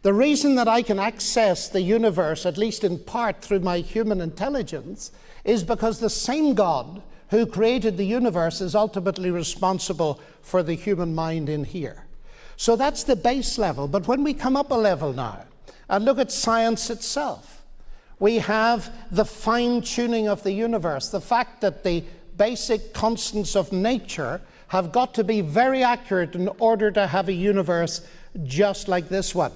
the reason that I can access the universe, at least in part through my human intelligence, is because the same God who created the universe is ultimately responsible for the human mind in here. So that's the base level. But when we come up a level now and look at science itself, we have the fine-tuning of the universe, the fact that the basic constants of nature have got to be very accurate in order to have a universe just like this one.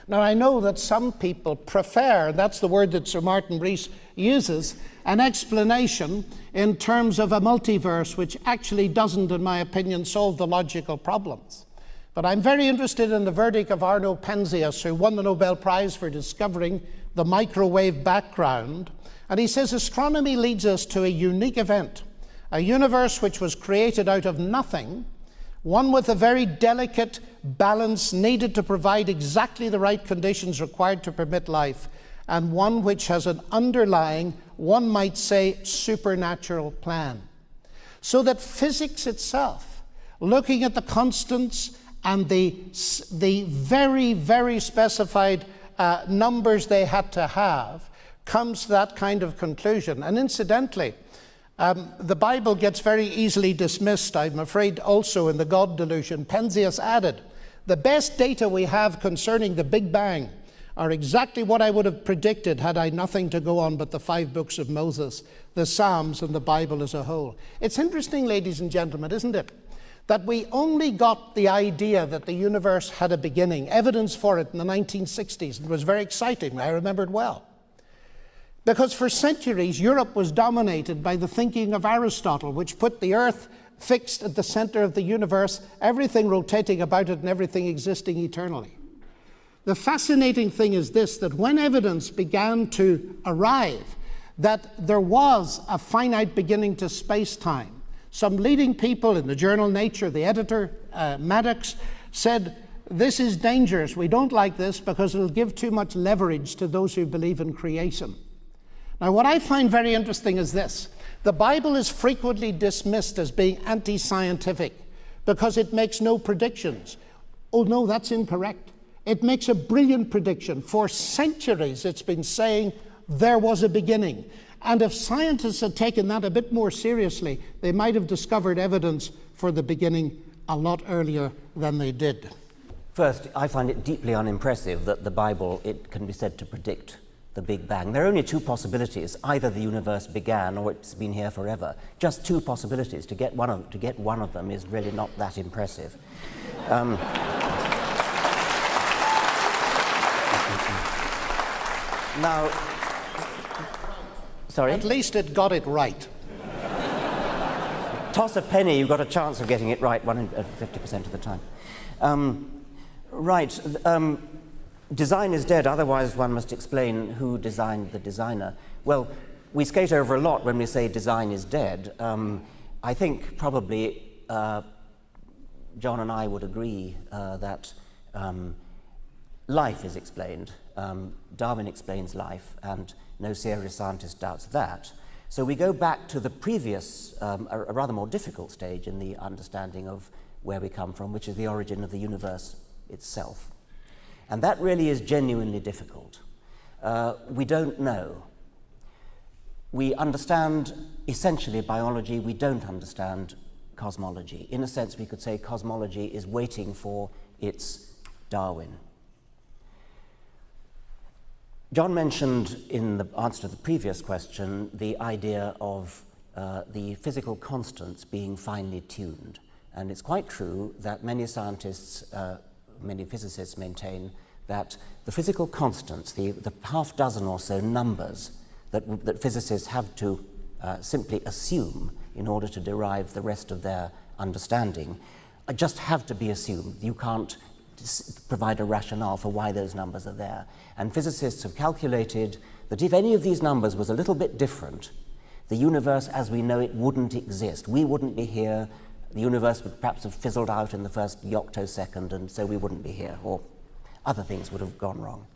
Now, I know that some people prefer, that's the word that Sir Martin Rees uses, an explanation in terms of a multiverse, which actually doesn't, in my opinion, solve the logical problems. But I'm very interested in the verdict of Arno Penzias, who won the Nobel Prize for discovering the microwave background. And he says astronomy leads us to a unique event, a universe which was created out of nothing, one with a very delicate balance needed to provide exactly the right conditions required to permit life, and one which has an underlying, one might say, supernatural plan. So that physics itself, looking at the constants and the very, very specified numbers they had to have, comes to that kind of conclusion. And incidentally, the Bible gets very easily dismissed, I'm afraid, also in the God delusion. Penzias added, the best data we have concerning the Big Bang are exactly what I would have predicted had I nothing to go on but the 5 books of Moses, the Psalms, and the Bible as a whole. It's interesting, ladies and gentlemen, isn't it, that we only got the idea that the universe had a beginning, evidence for it in the 1960s. It was very exciting. I remember it well. Because for centuries, Europe was dominated by the thinking of Aristotle, which put the earth fixed at the center of the universe, everything rotating about it and everything existing eternally. The fascinating thing is this, that when evidence began to arrive that there was a finite beginning to space-time, some leading people in the journal Nature, the editor, Maddox, said, this is dangerous. We don't like this because it'll give too much leverage to those who believe in creation. Now, what I find very interesting is this. The Bible is frequently dismissed as being anti-scientific because it makes no predictions. Oh, no, that's incorrect. It makes a brilliant prediction. For centuries, it's been saying there was a beginning. And if scientists had taken that a bit more seriously, they might have discovered evidence for the beginning a lot earlier than they did. First, I find it deeply unimpressive that the Bible, it can be said to predict the Big Bang. There are only 2 possibilities. Either the universe began or it's been here forever. Just 2 possibilities. To get one of them is really not that impressive. Now, sorry? At least it got it right. Toss a penny, you've got a chance of getting it right 50% of the time. Right. Design is dead, otherwise one must explain who designed the designer. Well, we skate over a lot when we say design is dead. I think probably John and I would agree that life is explained. Darwin explains life, and no serious scientist doubts that. So we go back to the previous, a rather more difficult stage in the understanding of where we come from, which is the origin of the universe itself. And that really is genuinely difficult. We don't know. We understand essentially biology, we don't understand cosmology. In a sense, we could say cosmology is waiting for its Darwin. John mentioned in the answer to the previous question the idea of the physical constants being finely tuned. And it's quite true that many scientists, many physicists maintain that the physical constants, the half dozen or so numbers that physicists have to simply assume in order to derive the rest of their understanding, just have to be assumed. You can't provide a rationale for why those numbers are there. And physicists have calculated that if any of these numbers was a little bit different, the universe as we know it wouldn't exist. We wouldn't be here. The universe would perhaps have fizzled out in the first yoctosecond, and so we wouldn't be here, or other things would have gone wrong.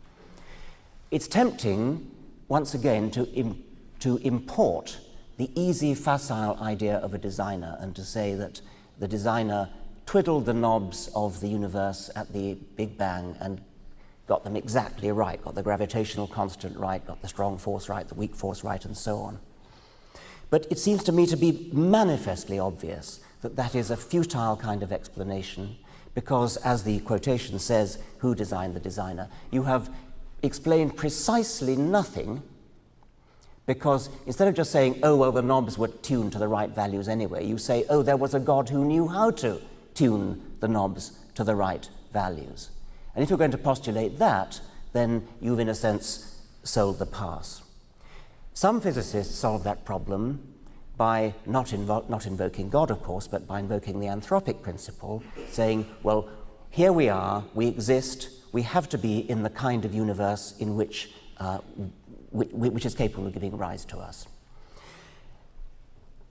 It's tempting, once again, to import the easy, facile idea of a designer and to say that the designer twiddled the knobs of the universe at the Big Bang and got them exactly right, got the gravitational constant right, got the strong force right, the weak force right, and so on. But it seems to me to be manifestly obvious that that is a futile kind of explanation because, as the quotation says, who designed the designer? You have explained precisely nothing Because instead of just saying, oh, well, the knobs were tuned to the right values anyway, you say, oh, there was a God who knew how to tune the knobs to the right values. And if you're going to postulate that, then you've, in a sense, sold the pass. Some physicists solve that problem by not invoking God, of course, but by invoking the anthropic principle, saying, well, here we are, we exist, we have to be in the kind of universe in which is capable of giving rise to us.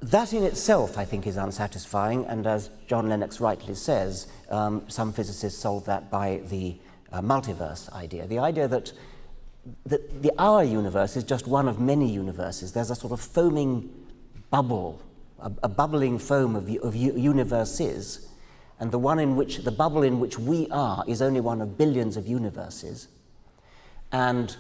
That in itself, I think, is unsatisfying, and as John Lennox rightly says, some physicists solve that by the multiverse idea, the idea that our universe is just one of many universes. There's a sort of foaming bubble, a bubbling foam of universes, and the bubble in which we are is only one of billions of universes, and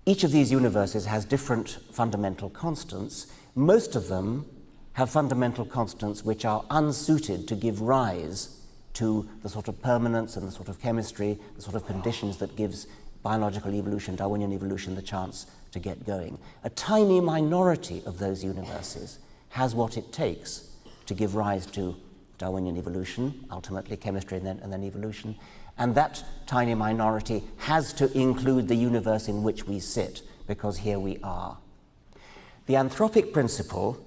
each of these universes has different fundamental constants. Most of them have fundamental constants which are unsuited to give rise to the sort of permanence and the sort of chemistry, the sort of conditions that gives biological evolution, Darwinian evolution, the chance to get going. A tiny minority of those universes has what it takes to give rise to Darwinian evolution, ultimately chemistry and then evolution, and that tiny minority has to include the universe in which we sit, because here we are. The anthropic principle,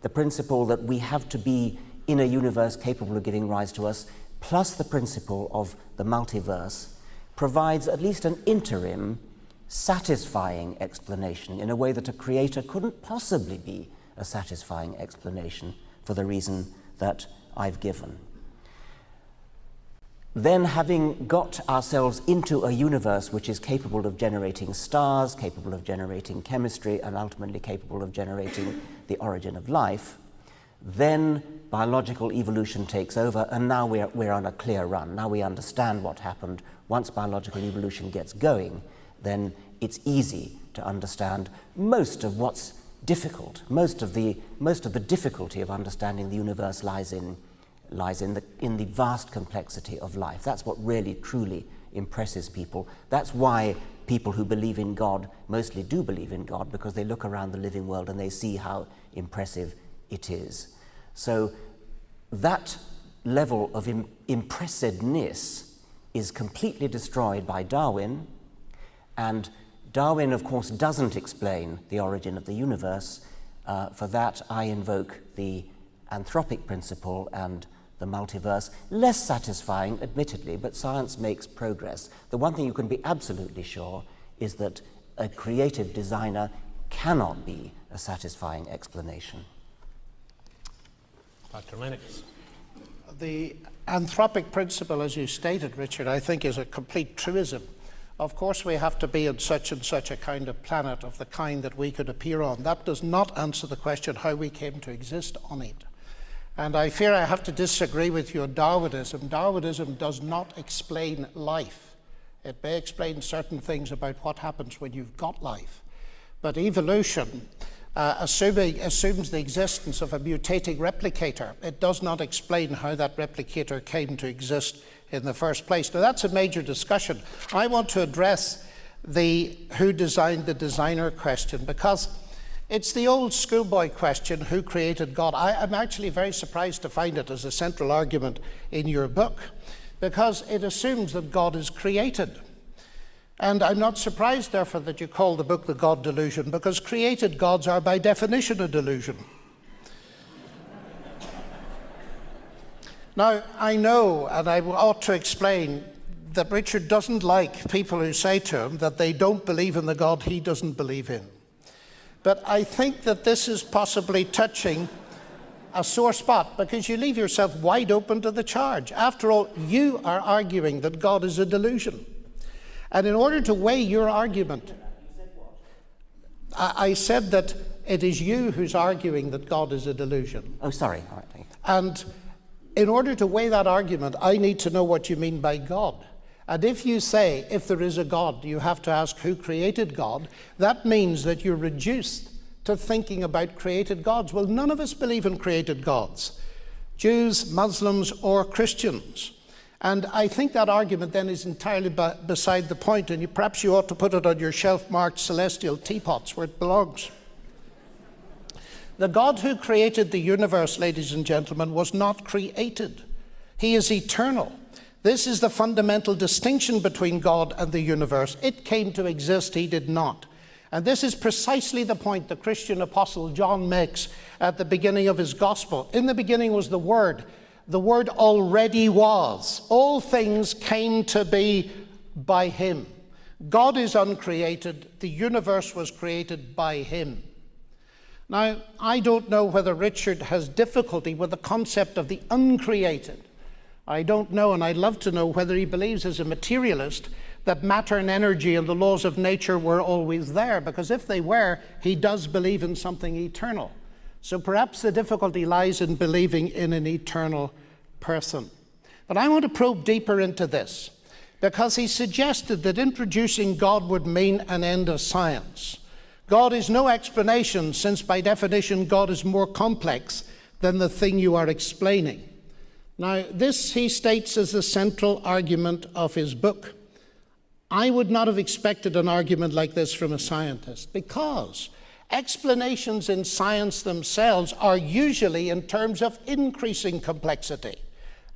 the principle that we have to be in a universe capable of giving rise to us, plus the principle of the multiverse, provides at least an interim, satisfying explanation in a way that a creator couldn't possibly be a satisfying explanation for the reason that I've given. Then, having got ourselves into a universe which is capable of generating stars, capable of generating chemistry, and ultimately capable of generating the origin of life, then biological evolution takes over, and now we're on a clear run. Now we understand what happened. Once biological evolution gets going, then it's easy to understand most of what's difficult. Most of the difficulty of understanding the universe lies in the vast complexity of life. That's what really, truly impresses people. That's why people who believe in God mostly do believe in God, because they look around the living world and they see how impressive it is. So that level of impressiveness is completely destroyed by Darwin, and Darwin, of course, doesn't explain the origin of the universe. For that, I invoke the anthropic principle and the multiverse. Less satisfying, admittedly, but science makes progress. The one thing you can be absolutely sure is that a creative designer cannot be a satisfying explanation. Dr. Lennox. The anthropic principle, as you stated, Richard, I think is a complete truism. Of course, we have to be on such and such a kind of planet, of the kind that we could appear on. That does not answer the question how we came to exist on it. And I fear I have to disagree with you on Darwinism. Darwinism does not explain life. It may explain certain things about what happens when you've got life. But evolution assumes the existence of a mutating replicator. It does not explain how that replicator came to exist in the first place. Now, that's a major discussion. I want to address the who designed the designer question, because it's the old schoolboy question, who created God? I'm actually very surprised to find it as a central argument in your book, because it assumes that God is created. And I'm not surprised, therefore, that you call the book The God Delusion, because created gods are by definition a delusion. Now, I know, and I ought to explain, that Richard doesn't like people who say to him that they don't believe in the God he doesn't believe in. But I think that this is possibly touching a sore spot, because you leave yourself wide open to the charge. After all, you are arguing that God is a delusion. And in order to weigh your argument, I said that it is you who's arguing that God is a delusion. Oh, sorry. All right. And in order to weigh that argument, I need to know what you mean by God. And if you say, if there is a God, you have to ask who created God, that means that you're reduced to thinking about created gods. Well, none of us believe in created gods, Jews, Muslims, or Christians. And I think that argument then is entirely beside the point, and perhaps you ought to put it on your shelf marked celestial teapots where it belongs. The God who created the universe, ladies and gentlemen, was not created. He is eternal. This is the fundamental distinction between God and the universe. It came to exist, he did not. And this is precisely the point the Christian apostle John makes at the beginning of his gospel. In the beginning was the Word. The Word already was. All things came to be by him. God is uncreated. The universe was created by him. Now, I don't know whether Richard has difficulty with the concept of the uncreated. I don't know, and I'd love to know whether he believes as a materialist that matter and energy and the laws of nature were always there, because if they were, he does believe in something eternal. So perhaps the difficulty lies in believing in an eternal person. But I want to probe deeper into this, because he suggested that introducing God would mean an end of science. God is no explanation, since by definition God is more complex than the thing you are explaining. Now, this, he states, is the central argument of his book. I would not have expected an argument like this from a scientist, because explanations in science themselves are usually in terms of increasing complexity.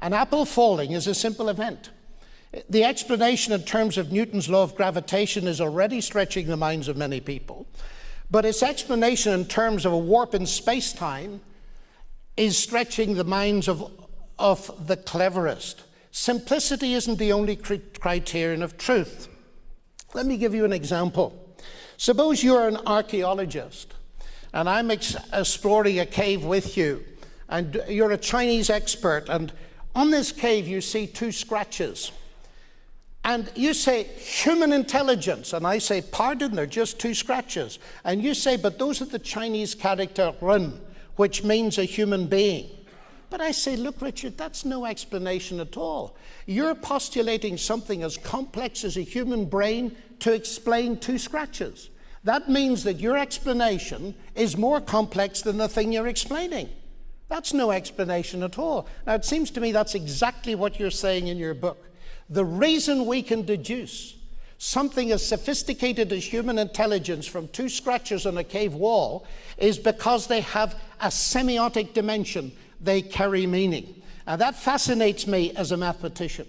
An apple falling is a simple event. The explanation in terms of Newton's law of gravitation is already stretching the minds of many people, but its explanation in terms of a warp in space-time is stretching the minds of the cleverest. Simplicity isn't the only criterion of truth. Let me give you an example. Suppose you're an archaeologist, and I'm exploring a cave with you, and you're a Chinese expert, and on this cave you see 2 scratches. And you say, human intelligence. And I say, pardon, they're just 2 scratches. And you say, but those are the Chinese character run, which means a human being. But I say, look, Richard, that's no explanation at all. You're postulating something as complex as a human brain to explain 2 scratches. That means that your explanation is more complex than the thing you're explaining. That's no explanation at all. Now, it seems to me that's exactly what you're saying in your book. The reason we can deduce something as sophisticated as human intelligence from 2 scratches on a cave wall is because they have a semiotic dimension. They carry meaning. And that fascinates me as a mathematician,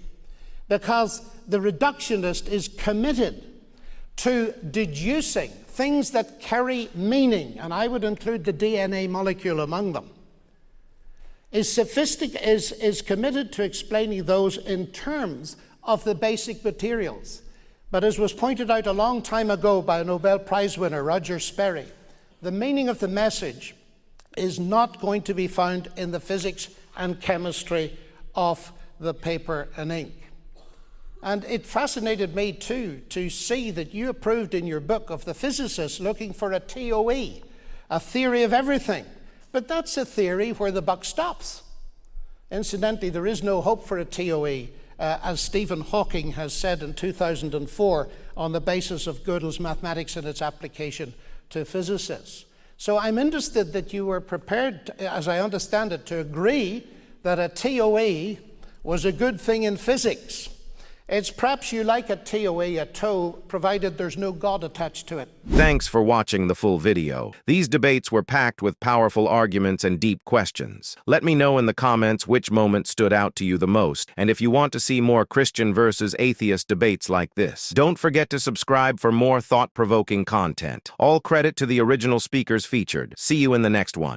because the reductionist is committed to deducing things that carry meaning, and I would include the DNA molecule among them, is committed to explaining those in terms of the basic materials. But as was pointed out a long time ago by a Nobel Prize winner, Roger Sperry, the meaning of the message is not going to be found in the physics and chemistry of the paper and ink. And it fascinated me too to see that you approved in your book of the physicists looking for a TOE, a theory of everything. But that's a theory where the buck stops. Incidentally, there is no hope for a TOE, as Stephen Hawking has said in 2004 on the basis of Gödel's mathematics and its application to physicists. So I'm interested that you were prepared, as I understand it, to agree that a TOE was a good thing in physics. It's perhaps you like a TOE, a toe, provided there's no God attached to it. Thanks for watching the full video. These debates were packed with powerful arguments and deep questions. Let me know in the comments which moment stood out to you the most, and if you want to see more Christian versus atheist debates like this. Don't forget to subscribe for more thought-provoking content. All credit to the original speakers featured. See you in the next one.